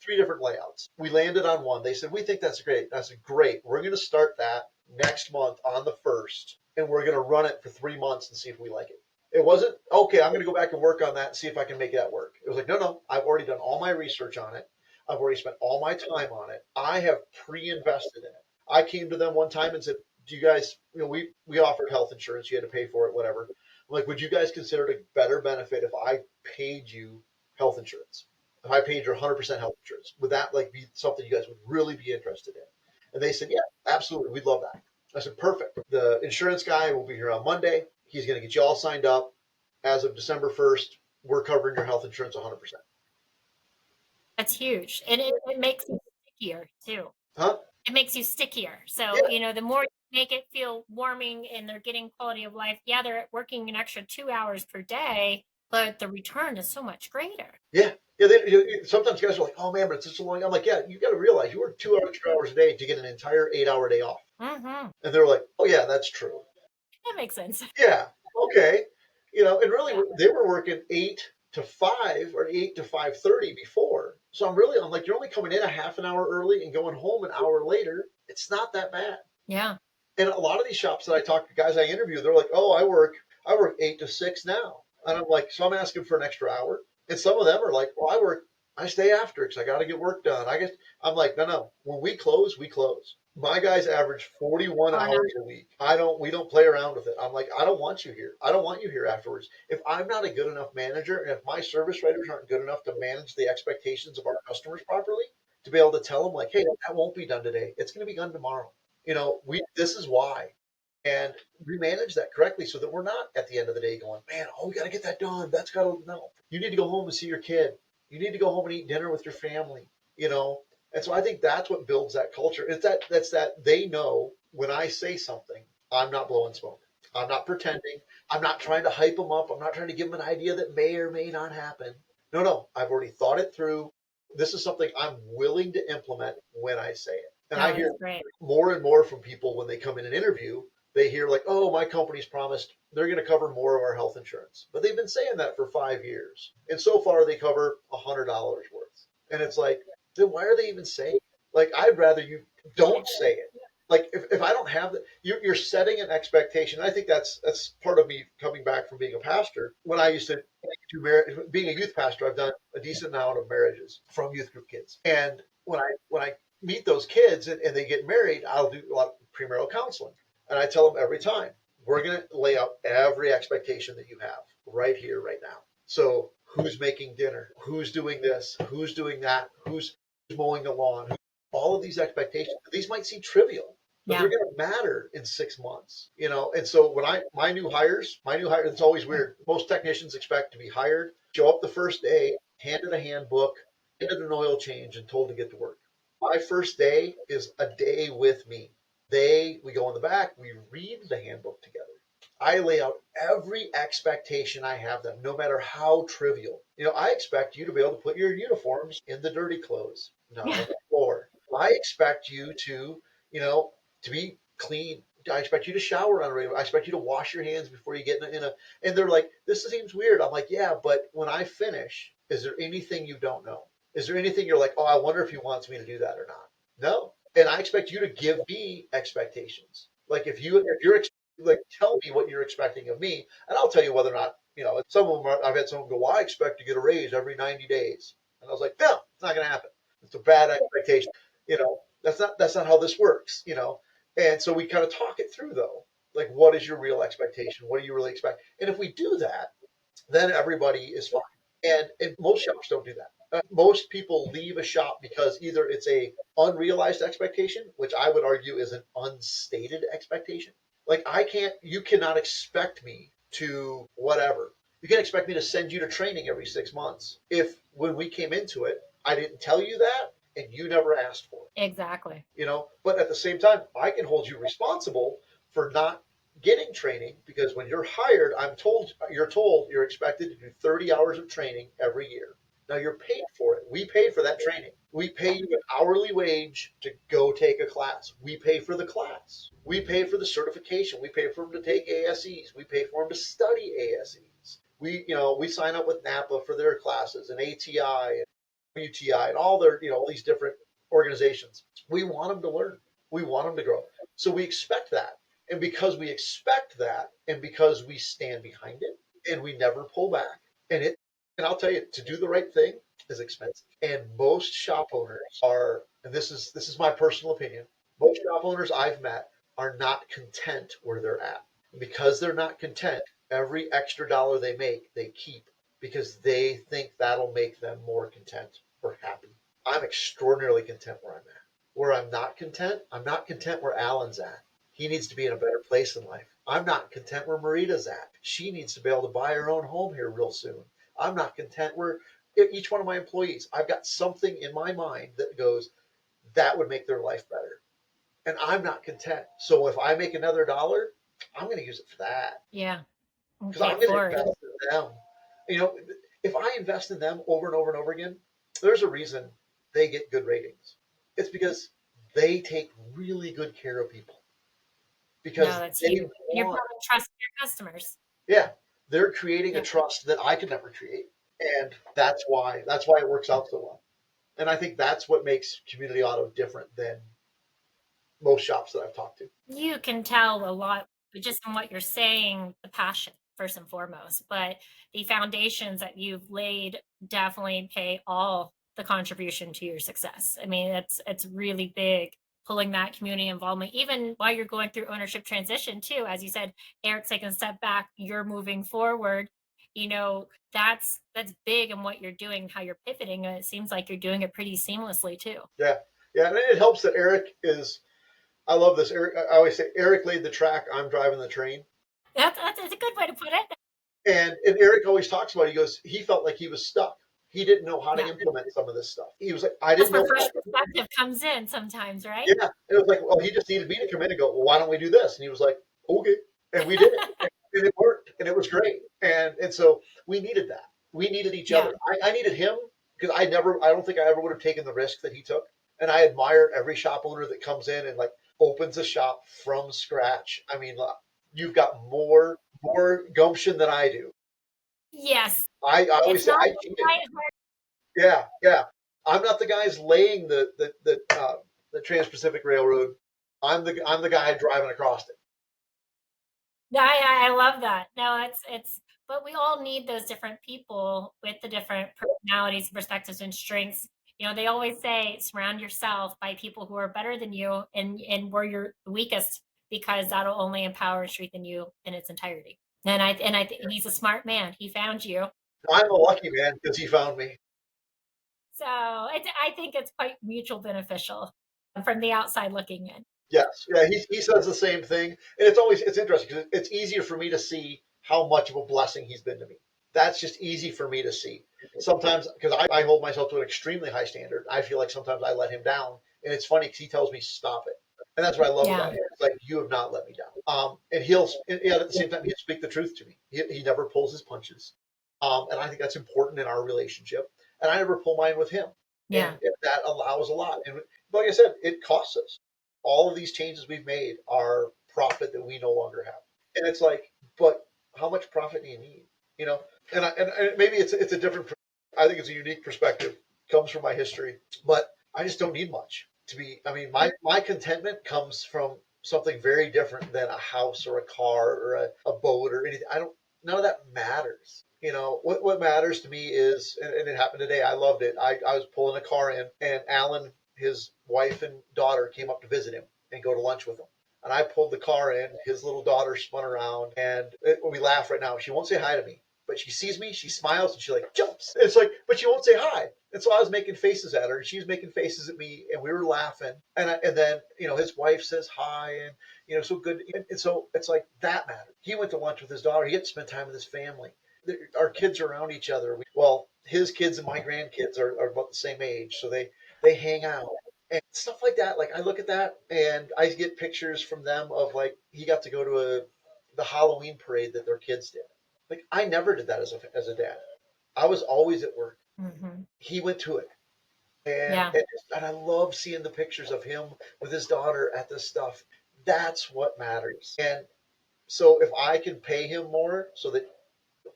three different layouts. We landed on one. They said, we think that's great. I said, great. We're going to start that next month on the 1st, and we're going to run it for 3 months and see if we like it. It wasn't, okay, I'm going to go back and work on that and see if I can make that work. It was like, no, I've already done all my research on it. I've already spent all my time on it. I have pre-invested in it. I came to them one time and said, do you guys, we offered health insurance. You had to pay for it, whatever. I'm like, would you guys consider it a better benefit if I paid you health insurance? If I paid your 100% health insurance, would that like be something you guys would really be interested in? And they said, yeah, absolutely. We'd love that. I said, perfect. The insurance guy will be here on Monday. He's going to get you all signed up. As of December 1st, we're covering your health insurance 100%. That's huge. And it makes you stickier too. Huh? It makes you stickier. So, Yeah. the more you make it feel warming and they're getting quality of life, yeah, they're working an extra 2 hours per day, but the return is so much greater. Yeah. Yeah. Sometimes guys are like, oh man, but it's just so long. I'm like, yeah, you got to realize you work 2 hours a day to get an entire 8 hour day off. Mm-hmm. And they're like, oh yeah, that's true. That makes sense. Yeah. Okay. And really Yeah. they were working 8 to 5 or 8 to 5:30 before. So I'm like, you're only coming in a half an hour early and going home an hour later. It's not that bad. Yeah. And a lot of these shops that I talk to, guys I interview, they're like, oh, I work 8 to 6 now. And I'm like, so I'm asking for an extra hour. And some of them are like, well, I stay after because I got to get work done. I'm like, no. When we close, we close. My guys average 41 Oh, no. hours a week. We don't play around with it. I'm like, I don't want you here. I don't want you here afterwards. If I'm not a good enough manager and if my service writers aren't good enough to manage the expectations of our customers properly, to be able to tell them like, hey, that won't be done today. It's going to be done tomorrow. This is why. And we manage that correctly so that we're not at the end of the day going, man, oh, we got to get that done. No. You need to go home and see your kid. You need to go home and eat dinner with your family, you know? And so I think that's what builds that culture. That's that they know when I say something, I'm not blowing smoke. I'm not pretending. I'm not trying to hype them up. I'm not trying to give them an idea that may or may not happen. No. I've already thought it through. This is something I'm willing to implement when I say it. And No, I hear that's great. more and more from people when they come in an interview. They hear like, oh, my company's promised they're going to cover more of our health insurance. But they've been saying that for 5 years. And so far they cover $100 worth. And it's like, then why are they even saying it? Like, I'd rather you don't say it. Like, if I don't have that, you're setting an expectation. I think that's part of me coming back from being a pastor. When I used to do being a youth pastor, I've done a decent amount of marriages from youth group kids. And when I meet those kids and they get married, I'll do a lot of premarital counseling. And I tell them every time, we're going to lay out every expectation that you have right here, right now. So who's making dinner? Who's doing this? Who's doing that? Who's mowing the lawn? All of these expectations, these might seem trivial, but they're going to matter in 6 months, And so when my new hires, it's always weird. Most technicians expect to be hired, show up the first day, handed a handbook, handed an oil change, and told to get to work. My first day is a day with me. We go in the back, we read the handbook together. I lay out every expectation I have them, no matter how trivial. I expect you to be able to put your uniforms in the dirty clothes, not on the floor. I expect you to be clean. I expect you to shower on a regular. I expect you to wash your hands before you get in a. And they're like, this seems weird. I'm like, yeah, but when I finish, is there anything you don't know? Is there anything you're like, oh, I wonder if he wants me to do that or not? No. And I expect you to give me expectations. Like if you're like, tell me what you're expecting of me, and I'll tell you whether or not, some of them I've had someone go, well, I expect to get a raise every 90 days. And I was like, no, it's not going to happen. It's a bad expectation. That's not how this works, And so we kind of talk it through though. Like, what is your real expectation? What do you really expect? And if we do that, then everybody is fine. And most shops don't do that. Most people leave a shop because either it's a unrealized expectation, which I would argue is an unstated expectation. Like you cannot expect me to whatever. You can't expect me to send you to training every 6 months if when we came into it, I didn't tell you that, and you never asked for it. Exactly. But at the same time, I can hold you responsible for not getting training, because when you're hired, you're told you're expected to do 30 hours of training every year. Now you're paid for it. We pay for that training. We pay you an hourly wage to go take a class. We pay for the class. We pay for the certification. We pay for them to take ASEs. We pay for them to study ASEs. We sign up with NAPA for their classes, and ATI and WTI and all these different organizations. We want them to learn. We want them to grow. So we expect that. And because we expect that, and because we stand behind it, and we never pull back, and I'll tell you, to do the right thing is expensive. And most shop owners and this is my personal opinion, most shop owners I've met are not content where they're at. Because they're not content, every extra dollar they make, they keep, because they think that'll make them more content or happy. I'm extraordinarily content where I'm at. Where I'm not content where Alan's at. He needs to be in a better place in life. I'm not content where Marita's at. She needs to be able to buy her own home here real soon. I'm not content where each one of my employees, I've got something in my mind that goes, that would make their life better. And I'm not content. So if I make another dollar, I'm going to use it for that. Yeah. Because I'm going to invest in them. If I invest in them over and over and over again, there's a reason they get good ratings. It's because they take really good care of people. Because that's huge. You're building trust with your customers. Yeah, they're creating a trust that I could never create, and that's why it works out so well. And I think that's what makes Community Auto different than most shops that I've talked to. You can tell a lot just from what you're saying, the passion first and foremost, but the foundations that you've laid definitely pay all the contribution to your success. I mean, it's really big pulling that community involvement, even while you're going through ownership transition too. As you said, Eric's taking a step back, you're moving forward. That's big in what you're doing, how you're pivoting. And it seems like you're doing it pretty seamlessly too. Yeah. And it helps that Eric is. I love this. Eric, I always say Eric laid the track. I'm driving the train. That's a good way to put it. And Eric always talks about it. He goes, he felt like he was stuck. He didn't know how to implement some of this stuff. He was like, I didn't know. That's where fresh perspective comes in sometimes, right? Yeah. And it was like, well, he just needed me to come in and go, well, why don't we do this? And he was like, okay. And we did it. And it worked. And it was great. And so we needed that. We needed each other. I needed him, because I don't think I ever would have taken the risk that he took. And I admire every shop owner that comes in and opens a shop from scratch. I mean, you've got more gumption than I do. Yes. I always say I cheated. Yeah. I'm not the guys laying the Trans-Pacific Railroad. I'm the guy driving across it. I love that. No, it's but we all need those different people with the different personalities, perspectives, and strengths. They always say surround yourself by people who are better than you and where you're weakest, because that'll only empower and strengthen you in its entirety. And I think he's a smart man. He found you. I'm a lucky man because he found me. So I think it's quite mutual beneficial from the outside looking in. Yes. Yeah, he says the same thing. And it's interesting because it's easier for me to see how much of a blessing he's been to me. That's just easy for me to see. Sometimes, because I hold myself to an extremely high standard, I feel like sometimes I let him down. And it's funny because he tells me, stop it. And that's what I love about him. It's like, you have not let me down. And at the same time, he'll speak the truth to me. He never pulls his punches. And I think that's important in our relationship. And I never pull mine with him. Yeah. And that allows a lot. And like I said, it costs us. All of these changes we've made are profit that we no longer have. And it's like, but how much profit do you need? And maybe it's a different, I think it's a unique perspective, comes from my history, but I just don't need much to be. I mean, my contentment comes from something very different than a house or a car or a boat or anything. None of that matters. What matters to me is, and it happened today. I loved it. I was pulling a car in, and Alan, his wife and daughter, came up to visit him and go to lunch with him. And I pulled the car in. His little daughter spun around, and we laugh right now. She won't say hi to me, but she sees me, she smiles, and she jumps. It's like, but she won't say hi. And so I was making faces at her, and she was making faces at me, and we were laughing. And then his wife says hi, and so good. And so it's like that mattered. He went to lunch with his daughter. He had to spend time with his family. Our kids are around each other. Well, his kids and my grandkids are about the same age, so they hang out and stuff like that. Like I look at that and I get pictures from them of like he got to go to the Halloween parade that their kids did. Like I never did that as a dad. I was always at work. Hmm. He went to it, and Yeah. and I love seeing the pictures of him with his daughter at this stuff. That's what matters. And so if I can pay him more, so that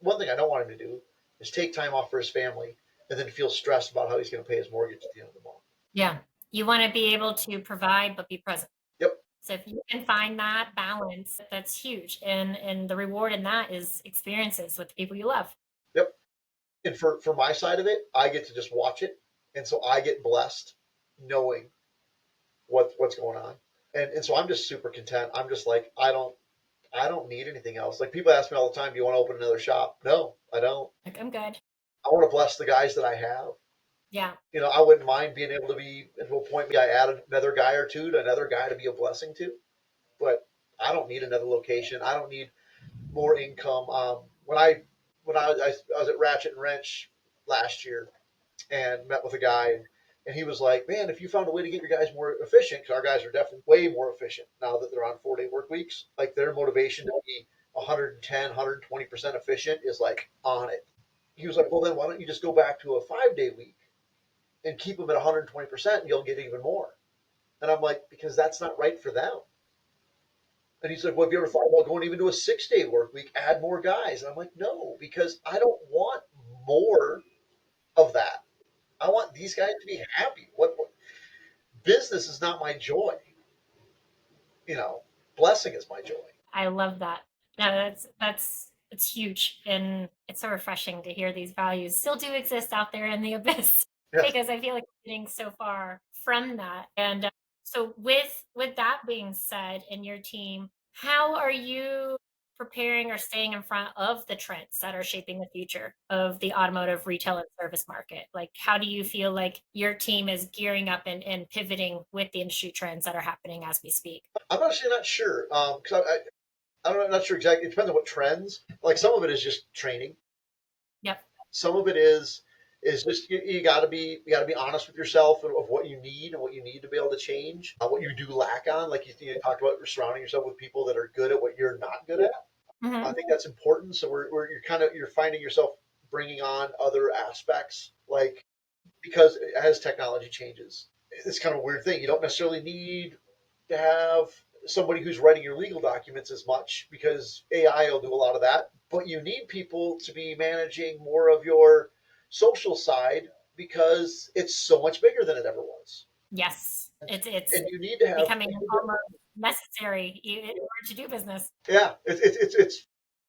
one thing I don't want him to do is take time off for his family and then feel stressed about how he's going to pay his mortgage at the end of the month. Yeah. You want to be able to provide but be present. Yep, So if you can find that balance, that's huge. And the reward in that is experiences with the people you love. yep. And for my side of it, I get to just watch it, and so I get blessed knowing what's going on, and so I'm just super content. I'm just like I don't need anything else. Like people ask me all the time, do you want to open another shop? No, I don't. Like, I'm good. I want to bless the guys that I have. Yeah. I wouldn't mind being able to be at a point I add another guy or two to another guy to be a blessing to, but I don't need another location. I don't need more income. When I was at Ratchet and Wrench last year and met with a guy, and he was like, "Man, if you found a way to get your guys more efficient, because our guys are definitely way more efficient now that they're on 4-day work weeks, like their motivation to be 110, 120% efficient is like on it." He was like, "Well, then why don't you just go back to a 5-day week and keep them at 120% and you'll get even more?" And I'm like, "Because that's not right for them." And he's like, "Well, have you ever thought about going even to a 6-day work week, add more guys?" And I'm like, "No, because I don't want more of that. I want these guys to be happy. What business is not my joy. You know, blessing is my joy." I love that. No, that's it's huge, and it's so refreshing to hear these values still do exist out there in the abyss Yes. because I feel like we're getting so far from that. And so with that being said, in your team, how are you preparing or staying in front of the trends that are shaping the future of the automotive retail and service market? Like, how do you feel like your team is gearing up and pivoting with the industry trends that are happening as we speak? I'm actually not sure. Because I'm not sure exactly. It depends on what trends. Like some of it is just training. Yep. Some of it is just you got to be honest with yourself of what you need and what you need to be able to change, what you do lack on. Like you talked about surrounding yourself with people that are good at what you're not good at. I Hmm. think that's important. So you're finding yourself bringing on other aspects, like because as technology changes, it's kind of a weird thing. You don't necessarily need to have somebody who's writing your legal documents as much because AI will do a lot of that. But you need people to be managing more of your social side because it's so much bigger than it ever was. Yes, it's And you need to have becoming almost necessary in order to do business. yeah,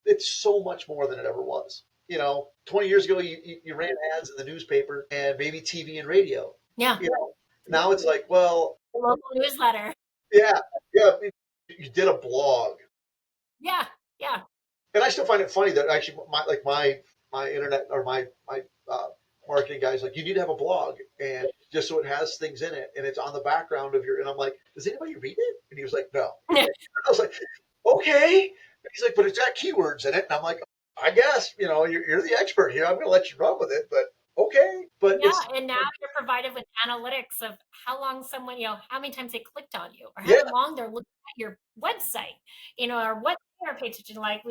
it's so much more than it ever was. 20 years ago, you ran ads in the newspaper and maybe TV and radio. Yeah, Now it's like, well, the local newsletter. yeah, yeah, you did a blog, Yeah, yeah, and I still find it funny that actually my internet or my uh, marketing guys like you need to have a blog and just so it has things in it and it's on the background of your and I'm like, does anybody read it? And he was like, no. I was like, okay. He's like, but it's got keywords in it. And I'm like, I guess, you're the expert here. I'm going to let you run with it, but okay. But yeah. it's, And now you're provided with analytics of how long someone, how many times they clicked on you, or yeah, how long they're looking at your website, or what they are paying attention. Like,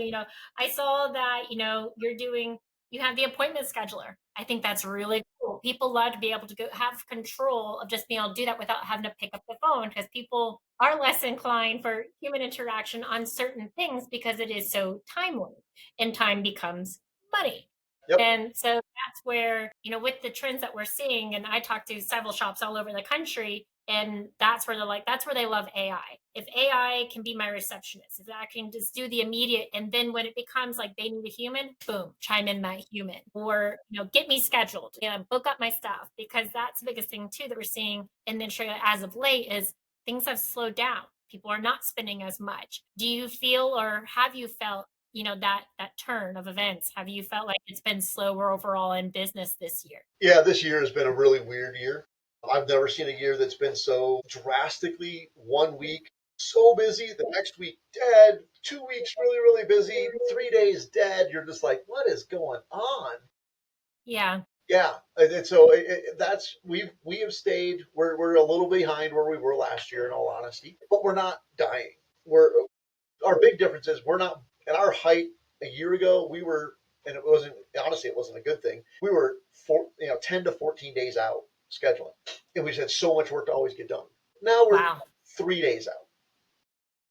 I saw that, you have the appointment scheduler. I think that's really cool. People love to be able to go have control of just being able to do that without having to pick up the phone because people are less inclined for human interaction on certain things because it is so timely and time becomes money. yep, And so that's where, with the trends that we're seeing, and I talk to several shops all over the country, and that's where they're like, that's where they love AI. If AI can be my receptionist, if I can just do the immediate, and then when it becomes like they need a human, boom, chime in that human, or get me scheduled, book up my stuff, because that's the biggest thing too that we're seeing in the industry as of late is things have slowed down. People are not spending as much. Do you feel, or have you felt, that turn of events? Have you felt like it's been slower overall in business this year? yeah, this year has been a really weird year. I've never seen a year that's been so drastically one week so busy, the next week dead, 2 weeks really, really busy, 3 days dead. You're just like, what is going on? Yeah. Yeah, and so that's we have stayed. We're a little behind where we were last year, in all honesty, but we're not dying. We're Our big difference is we're not at our height a year ago. We were, and it wasn't honestly, it wasn't a good thing. We were 10 to 14 days out scheduling, and we just had so much work to always get done. Now we're Wow. 3 days out.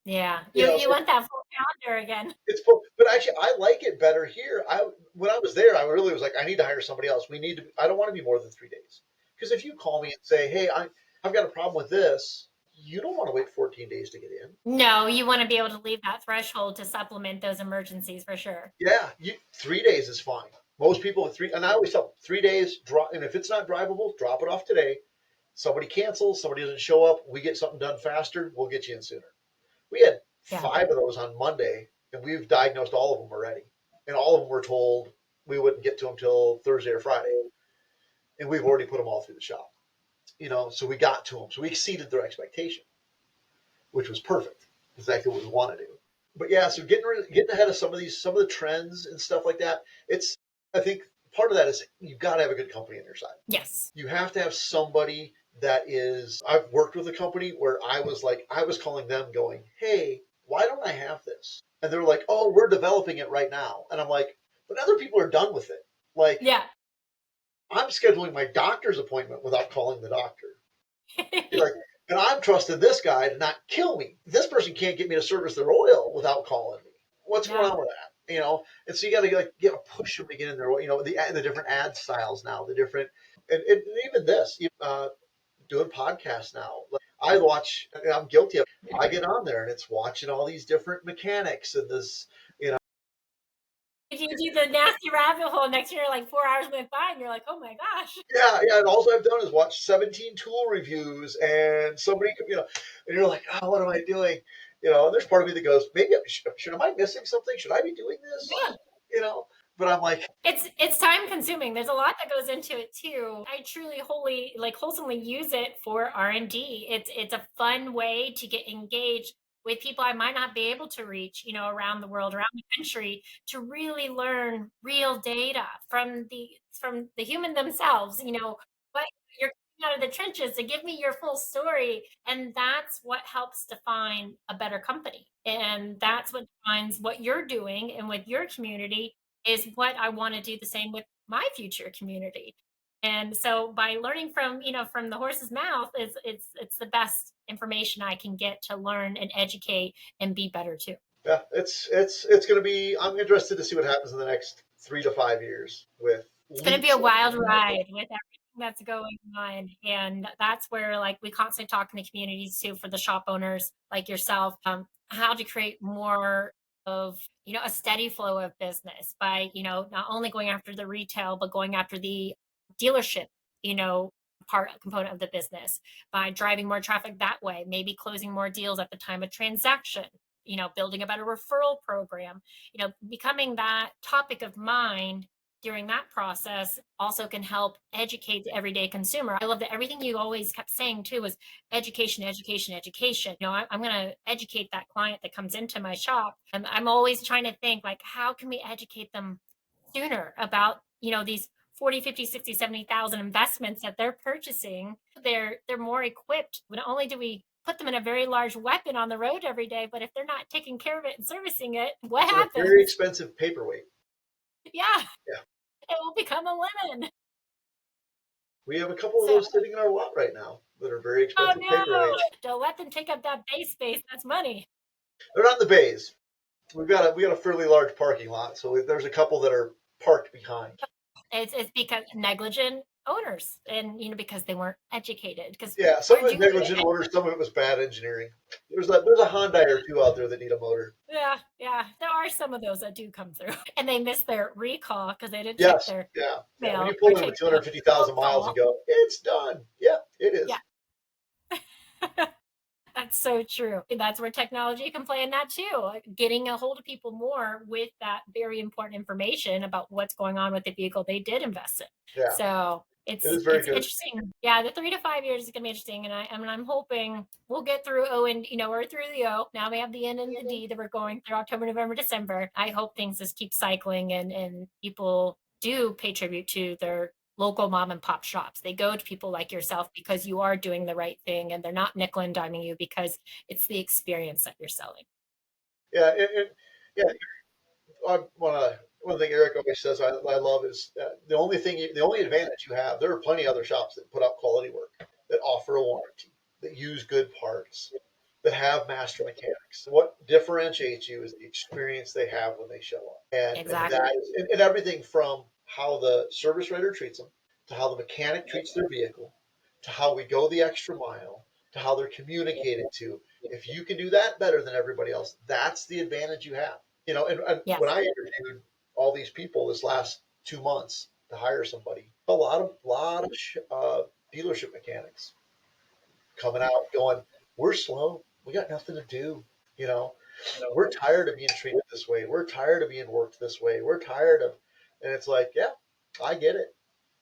Yeah. You know, You want that full calendar again. it's but actually I like it better here. I When I was there, I really was like, I need to hire somebody else. We need to. I don't want to be more than 3 days, because if you call me and say, hey, I've got a problem with this, you don't want to wait 14 days to get in. No, you want to be able to leave that threshold to supplement those emergencies for sure. Yeah, 3 days is fine. Most people with three, and I always tell them 3 days drop. And if it's not drivable, drop it off today. Somebody cancels, somebody doesn't show up, we get something done faster, we'll get you in sooner. We had Yeah. 5 of those on Monday, and we've diagnosed all of them already. And all of them were told we wouldn't get to them till Thursday or Friday, and we've already put them all through the shop. So we got to them, so we exceeded their expectation, which was perfect. Exactly what we want to do. But yeah, so getting ahead of some of the trends and stuff like that. I think part of that is you've got to have a good company on your side. Yes. You have to have somebody that is. I've worked with a company where I was calling them going, hey, why don't I have this? And they're like, oh, we're developing it right now. And I'm like, but other people are done with it. Like, Yeah. I'm scheduling my doctor's appointment without calling the doctor. You're like, and I'm trusting this guy to not kill me. This person can't get me to service their oil without calling me. What's going Yeah. on with that? And so you got to push them to get in there. The different ad styles now, the different, and even this, doing podcasts now. Like, I watch, and I'm guilty of. I get on there and it's watching all these different mechanics and this, you know. If you do the nasty rabbit hole, next year, like 4 hours went by, and you're like, oh my gosh. Yeah, yeah. And all I've done is watch 17 tool reviews, and somebody, and you're like, oh, what am I doing? And there's part of me that goes, maybe am I missing something? Should I be doing this? Yeah. But I'm like, It's time consuming. There's a lot that goes into it too. I truly wholesomely use it for R&D. It's a fun way to get engaged with people I might not be able to reach, around the world, around the country, to really learn real data from the human themselves, what you're coming out of the trenches to give me your full story. And that's what helps define a better company. And that's what defines what you're doing and with your community is what I want to do the same with my future community. And so by learning from the horse's mouth is it's the best information I can get to learn and educate and be better too. yeah, it's going to be. I'm interested to see what happens in the next 3 to 5 years with It's going to be a leaps. wild ride with everything that's going on. And that's where like we constantly talk in the communities too for the shop owners like yourself, how to create more of a steady flow of business by not only going after the retail but going after the dealership you know part component of the business by driving more traffic that way, maybe closing more deals at the time of transaction, building a better referral program, becoming that topic of mind during that process also can help educate the everyday consumer. I love that everything you always kept saying too was education, education, education. I'm going to educate that client that comes into my shop. And I'm always trying to think like, how can we educate them sooner about, these 40, 50, 60, 70,000 investments that they're purchasing. They're more equipped. Not only do we put them in a very large weapon on the road every day, but if they're not taking care of it and servicing it, what It's a happens? very expensive paperweight. Yeah. Yeah. It will become a lemon. We have a couple of those sitting in our lot right now that are very Oh expensive paperweights. no! Don't let them take up that bay space. That's money. They're not in the bays. We got a fairly large parking lot, so there's a couple that are parked behind. It's because negligent owners, and because they weren't educated. Because Yeah, some of it negligent orders, some of it was bad engineering. There's a Hyundai or two out there that need a motor. Yeah, there are some of those that do come through, and they miss their recall because they didn't check Yes, their yeah. mail. When you pull in with 250,000 miles and go, it's done. Yeah, it is. Yeah. That's so true. That's where technology can play in that too. Like getting a hold of people more with that very important information about what's going on with the vehicle they did invest in. Yeah. So It is very it's good. interesting. Yeah, the 3 to 5 years is gonna be interesting, and I'm hoping we'll get through O, and we're through the O. Now we have the N and the D that we're going through October, November, December. I hope things just keep cycling and people do pay tribute to their local mom and pop shops. They go to people like yourself because you are doing the right thing and they're not nickel and diming you because it's the experience that you're selling. Yeah, yeah. I want to. One thing Eric always says I love is that the only advantage you have. There are plenty of other shops that put out quality work, that offer a warranty, that use good parts, that have master mechanics. What differentiates you is the experience they have when they show up, and Exactly. that is and everything from how the service writer treats them, to how the mechanic treats their vehicle, to how we go the extra mile, to how they're communicated to. If you can do that better than everybody else, that's the advantage you have. And when Yes. I interviewed all these people this last 2 months to hire somebody, a lot of dealership mechanics coming out going, "We're slow. We got nothing to do. You know, we're tired of being treated this way. We're tired of being worked this way. We're tired of." And it's like, yeah, I get it.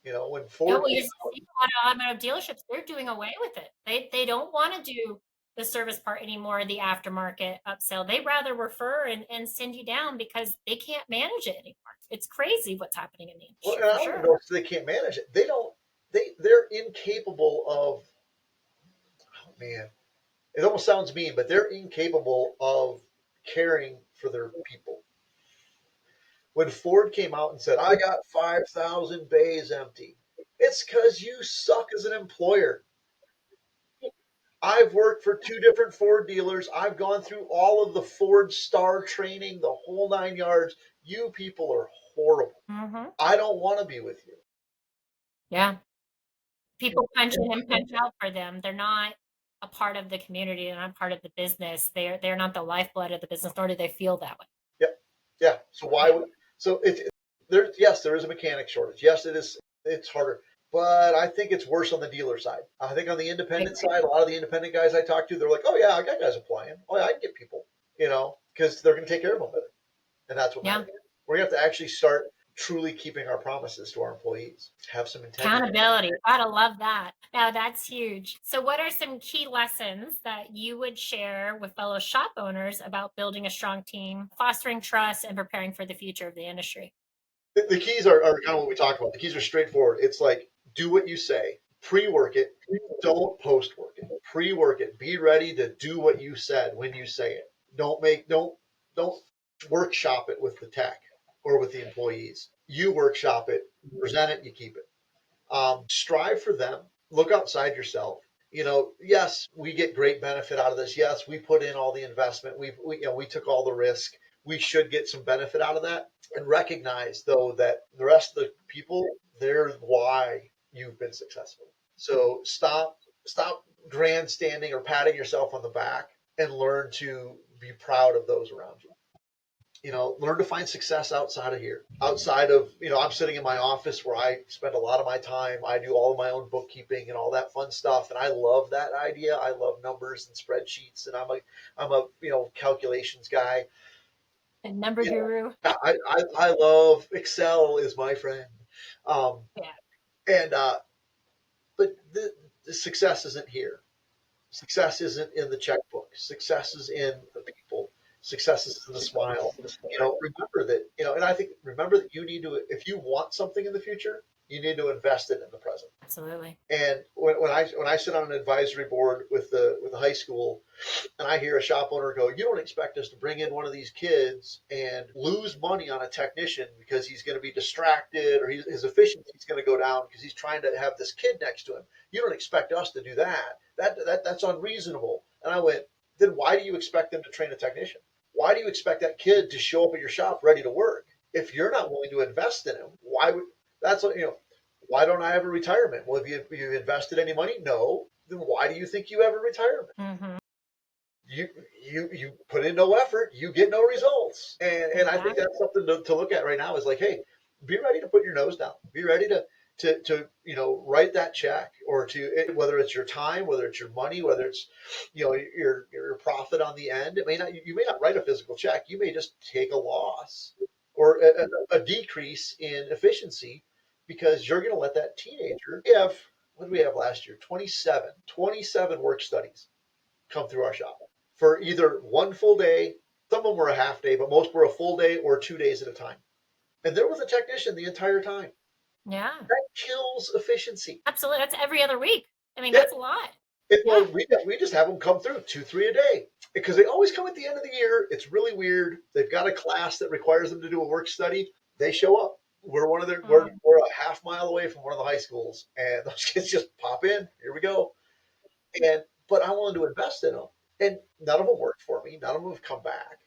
When Yeah, Ford well, came you're seeing a lot of automotive dealerships, they're doing away with it. They don't want to do the service part anymore, the aftermarket upsell. They rather refer and send you down because they can't manage it anymore. It's crazy what's happening in the well, industry and I for don't even sure. know if they can't manage it. They don't. They're incapable of. Oh man, it almost sounds mean, but they're incapable of caring for their people. When Ford came out and said, "I got 5,000 bays empty," it's because you suck as an employer. I've worked for two different Ford dealers. I've gone through all of the Ford Star training, the whole 9 yards. You people are horrible. Hmm. I don't want to be with you. Yeah. People punch in and punch out for them. They're not a part of the community. They're not part of the business. They're not the lifeblood of the business, nor do they feel that way. Yeah, yeah. So why Yeah. would so it there? Yes, there is a mechanic shortage. Yes, it is. It's harder, but I think it's worse on the dealer side. I think on the I independent agree. side, a lot of the independent guys I talk to, they're like, "Oh yeah, I got guys applying. Oh yeah, I can get people." Because they're going to take care of them better, and that's what Yeah. matters. We're going to have to actually start truly keeping our promises to our employees. Have some integrity. Accountability. Gotta love that. Now that's huge. So, what are some key lessons that you would share with fellow shop owners about building a strong team, fostering trust, and preparing for the future of the industry? The keys are kind of what we talked about. The keys are straightforward. It's like do what you say, pre-work it, don't post-work it. Pre-work it. Be ready to do what you said when you say it. Don't workshop it with the tech or with the employees. You workshop it, present it, you keep it. Strive for them. Look outside yourself. Yes, we get great benefit out of this. Yes, we put in all the investment. We took all the risk. We should get some benefit out of that. And recognize though that the rest of the people, they're why you've been successful. So stop grandstanding or patting yourself on the back and learn to be proud of those around you. Learn to find success outside of here. Outside of, I'm sitting in my office where I spend a lot of my time. I do all of my own bookkeeping and all that fun stuff. And I love that idea. I love numbers and spreadsheets. And I'm a calculations guy. And number You know, guru. I love Excel is my friend. Um, Yeah. and, but the success isn't here. Success isn't in the checkbook. Success is in the people. Success is in the smile. Remember that, and I think remember that you need to, if you want something in the future, you need to invest it in the present. Absolutely. And when I sit on an advisory board with the high school, and I hear a shop owner go, "You don't expect us to bring in one of these kids and lose money on a technician because he's going to be distracted or his efficiency is going to go down because he's trying to have this kid next to him. You don't expect us to do that. That's unreasonable." And I went, "Then why do you expect them to train a technician? Why do you expect that kid to show up at your shop ready to work? If you're not willing to invest in him, why would that's what why don't I have a retirement? Well, have you invested any money? No. Then why do you think you have a retirement? Hmm. You put in no effort, you get no results. And I think Exactly. that's something to look at right now is like, hey, be ready to put your nose down. Be ready to write that check or whether it's your time, whether it's your money, whether it's your profit on the end. It may not you may not write a physical check. You may just take a loss or a decrease in efficiency because you're going to let that teenager. What did we have last year? 27 work studies come through our shop for either one full day. Some of them were a half day, but most were a full day or 2 days at a time. And there was a technician the entire time. Yeah. That kills efficiency. Absolutely. That's every other week. I mean, Yeah. that's a lot. Well, Yeah. we just have them come through 2, 3 a day because they always come at the end of the year. It's really weird. They've got a class that requires them to do a work study. They show up. Mm, We're a half mile away from one of the high schools, and those kids just pop in. Here we go. But I wanted to invest in them, and none of them worked for me. None of them have come back.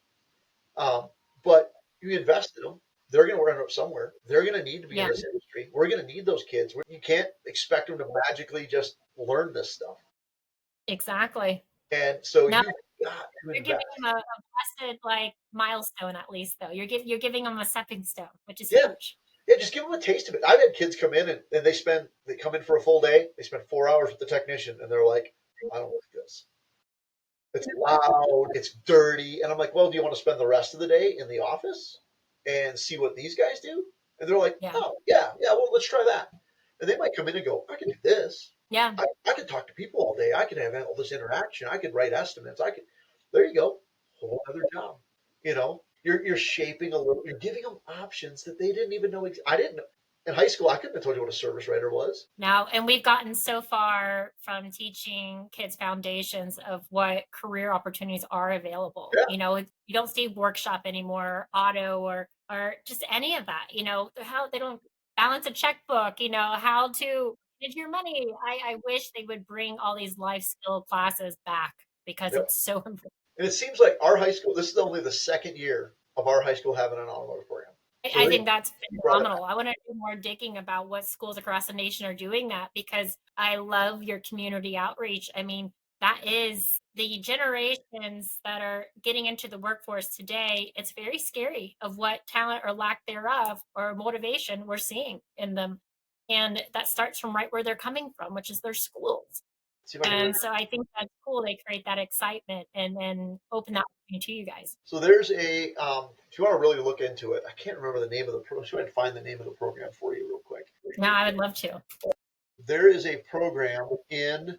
Um, but you invest in them, they're going to end up somewhere. They're going to need to be in yeah, this industry. We're going to need those kids. You can't expect them to magically just learn this stuff. exactly. And so No, you've got to you're giving invest. them a blessed like milestone at least though. You're giving them a stepping stone, which is Yeah. huge. Yeah, just give them a taste of it. I've had kids come in and they come in for a full day. They spend 4 hours with the technician and they're like, I don't like this. It's loud, it's dirty. And I'm like, well, do you want to spend the rest of the day in the office and see what these guys do? And they're like, Yeah. oh, yeah, yeah, well, let's try that. And they might come in and go, I can do this. Yeah. I can talk to people all day. I can have all this interaction. I could write estimates. There you go. Whole other job. You're shaping a little, you're giving them options that they didn't even know. I didn't know. In high school, I couldn't have told you what a service writer was. Now, and we've gotten so far from teaching kids foundations of what career opportunities are available. Yeah, You don't see workshop anymore, auto or just any of that. How they don't balance a checkbook. How to manage your money. I wish they would bring all these life skill classes back because yeah. it's so important. And it seems like our high school, this is only the second year of our high school having an automotive program. So I they think that's brought it back. phenomenal. I want to do more digging about what schools across the nation are doing that because I love your community outreach. I mean, that is the generations that are getting into the workforce today. It's very scary of what talent or lack thereof or motivation we're seeing in them. And that starts from right where they're coming from, which is their schools. See if I can And read. so I think that's cool. They create that excitement and then open that opportunity to you guys. So there's if you want to really look into it, I can't remember the name of the program. So I'd find the name of the program for you real quick. Now I would love to. There is a program in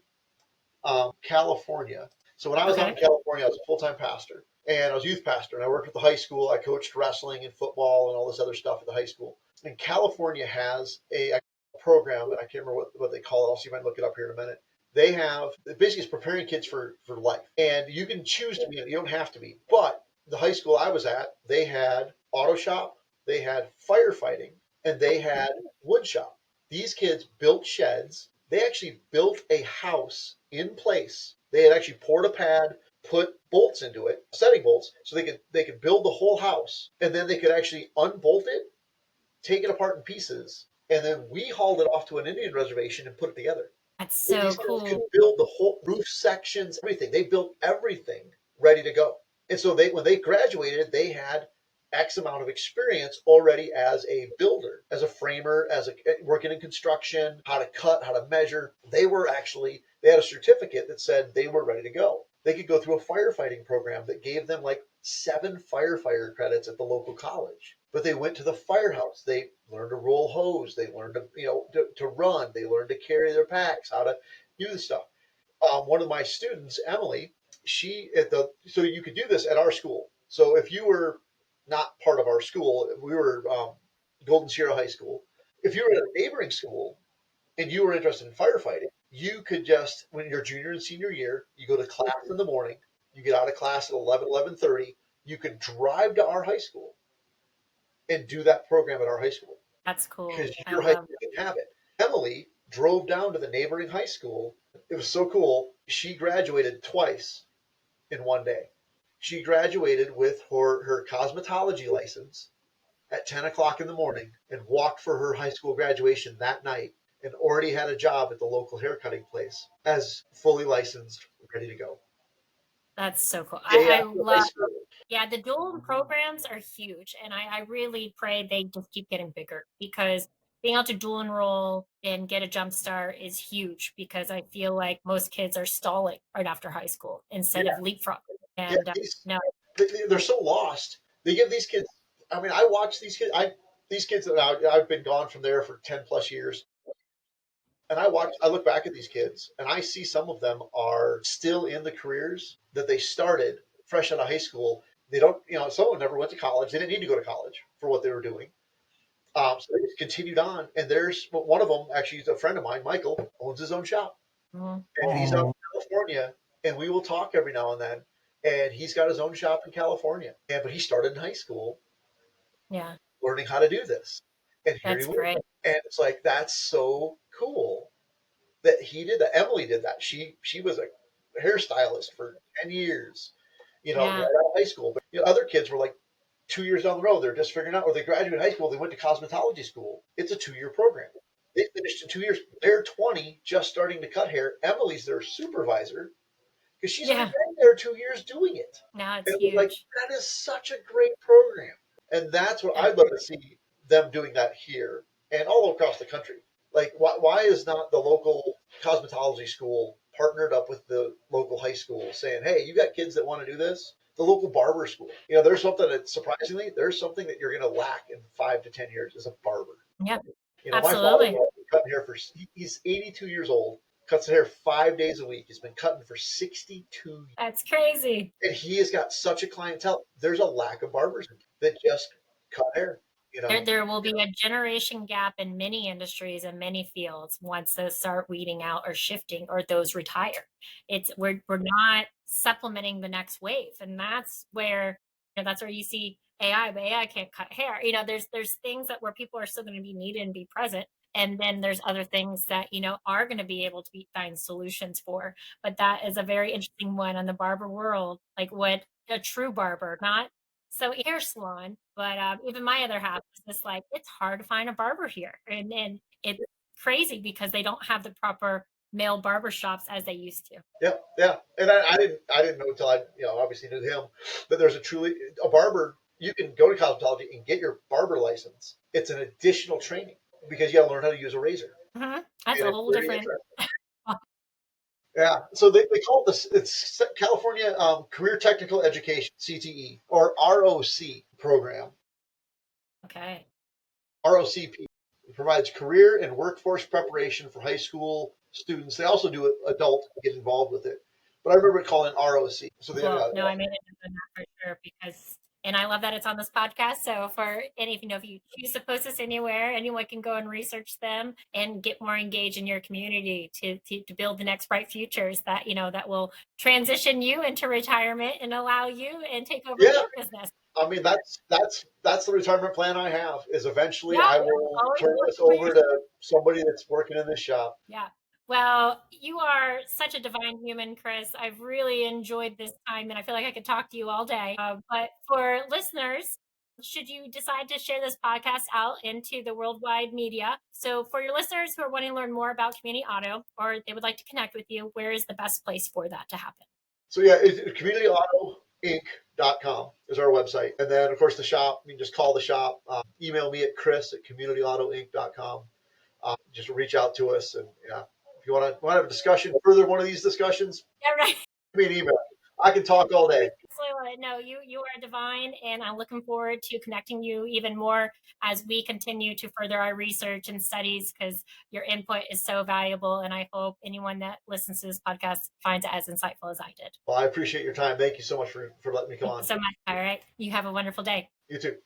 California. So when I was out in Okay. California, I was a full-time pastor and I was youth pastor and I worked with the high school. I coached wrestling and football and all this other stuff at the high school. And California has a program, and I can't remember what they call it. I'll see if I can look it up here in a minute. They have basically it's preparing kids for life. And you can choose to be in it. You don't have to be. But the high school I was at, they had auto shop, they had firefighting, and they had wood shop. These kids built sheds. They actually built a house in place. They had actually poured a pad, put bolts into it, setting bolts, so they could build the whole house, and then they could actually unbolt it, take it apart in pieces, and then we hauled it off to an Indian reservation and put it together. That's And so these kids could cool. build the whole roof sections, everything. They built everything ready to go. And so when they graduated, they had X amount of experience already as a builder, as a framer, working in construction, how to cut, how to measure. They had a certificate that said they were ready to go. They could go through a firefighting program that gave them like 7 firefighter credits at the local college. But they went to the firehouse. They learned to roll hose. They learned to run. They learned to carry their packs, how to do the stuff. One of my students, Emily, so you could do this at our school. So if you were not part of our school, we were Golden Sierra High School. If you were at a neighboring school and you were interested in firefighting, you could just, when you're junior and senior year, you go to class in the morning, you get out of class at 11:30. You could drive to our high school and do that program at our high school That's cool. because I your high love school didn't have it. Emily drove down to the neighboring high school. It was so cool. She graduated twice in one day. She graduated with her cosmetology license at 10 o'clock in the morning and walked for her high school graduation that night and already had a job at the local haircutting place as fully licensed, ready to go. That's so cool. Day I after high love, school. yeah, the dual programs are huge. And I really pray they just keep getting bigger because being able to dual enroll and get a jump start is huge because I feel like most kids are stalling right after high school instead of Yeah, leapfrog. yeah. And no, They're so lost. They give these kids. I mean, I watch these kids. These kids that I've been gone from there for 10 plus years, and I look back at these kids, and I see some of them are still in the careers that they started fresh out of high school. They don't, some of them never went to college. They didn't need to go to college for what they were doing. So they just continued on, and there's one of them actually is a friend of mine, Michael, owns his own shop, Mhm. and he's out in California, and we will talk every now and then. And he's got his own shop in California, and but he started in high school Yeah, learning how to do this, and here he that's was, great. and it's like that's so cool that he did that. Emily did that. She was a hairstylist for 10 years, right Yeah, out of high school. But other kids were like 2 years down the road, they're just figuring out, or they graduated high school, they went to cosmetology school. It's a 2 year program. They finished in 2 years. They're 20, just starting to cut hair. Emily's their supervisor because she's already yeah. been there 2 years doing it. Now it's And it was like, huge. that is such a great program. And that's what That's I'd love to see them doing that here and all across the country. Like, why is not the local cosmetology school partnered up with the local high school saying, hey, you got kids that want to do this? The local barber school. There's something that surprisingly, there's something that you're going to lack in 5 to 10 years as a barber. Yeah, My father absolutely. has been cutting hair he's 82 years old, cuts hair 5 days a week. He's been cutting for 62 years. That's crazy. And he has got such a clientele. There's a lack of barbers that just cut hair, you There, know. there will be a generation gap in many industries and many fields once those start weeding out or shifting or those retire. We're not supplementing the next wave, and that's where you see AI, but AI can't cut hair. There's things that where people are still going to be needed and be present, and then there's other things that are going to be able to find solutions for. But that is a very interesting one on the barber world, like what a true barber, not so hair salon, but even my other half is just like it's hard to find a barber here, and it's crazy because they don't have the proper male barber shops as they used to. Yeah, yeah. And I didn't know until I, obviously knew him that there's a barber. You can go to cosmetology and get your barber license. It's an additional training because you got to learn how to use a razor. That's And a it's whole very different. interesting. Yeah. So they call it this. It's California Career Technical Education (CTE) or ROC program. Okay. ROCP provides career and workforce preparation for high school students. They also do adult get involved with it, but I remember calling it ROC. So they Well, no, I made it on that for sure because, and I love that it's on this podcast. So for any, if you choose to post this anywhere, anyone can go and research them and get more engaged in your community to build the next bright futures that will transition you into retirement and allow you and take over yeah. your business. I mean that's the retirement plan I have. Is eventually Yeah, I will always turn look this for your. over to somebody that's working in this shop. Yeah. Well, you are such a divine human, Chris. I've really enjoyed this time, and I feel like I could talk to you all day. But for listeners, should you decide to share this podcast out into the worldwide media, so for your listeners who are wanting to learn more about Community Auto or they would like to connect with you, where is the best place for that to happen? So yeah, communityautoinc.com is our website, and then of course the shop. You can just call the shop, email me at chris@communityautoinc.com. Just reach out to us, and yeah, if you want to have a discussion further, one of these discussions, Yeah, right. give me an email. I can talk all day. Absolutely. No, you are divine, and I'm looking forward to connecting you even more as we continue to further our research and studies because your input is so valuable. And I hope anyone that listens to this podcast finds it as insightful as I did. Well, I appreciate your time. Thank you so much for letting me come Thank you on. so much. All right. You have a wonderful day. You too.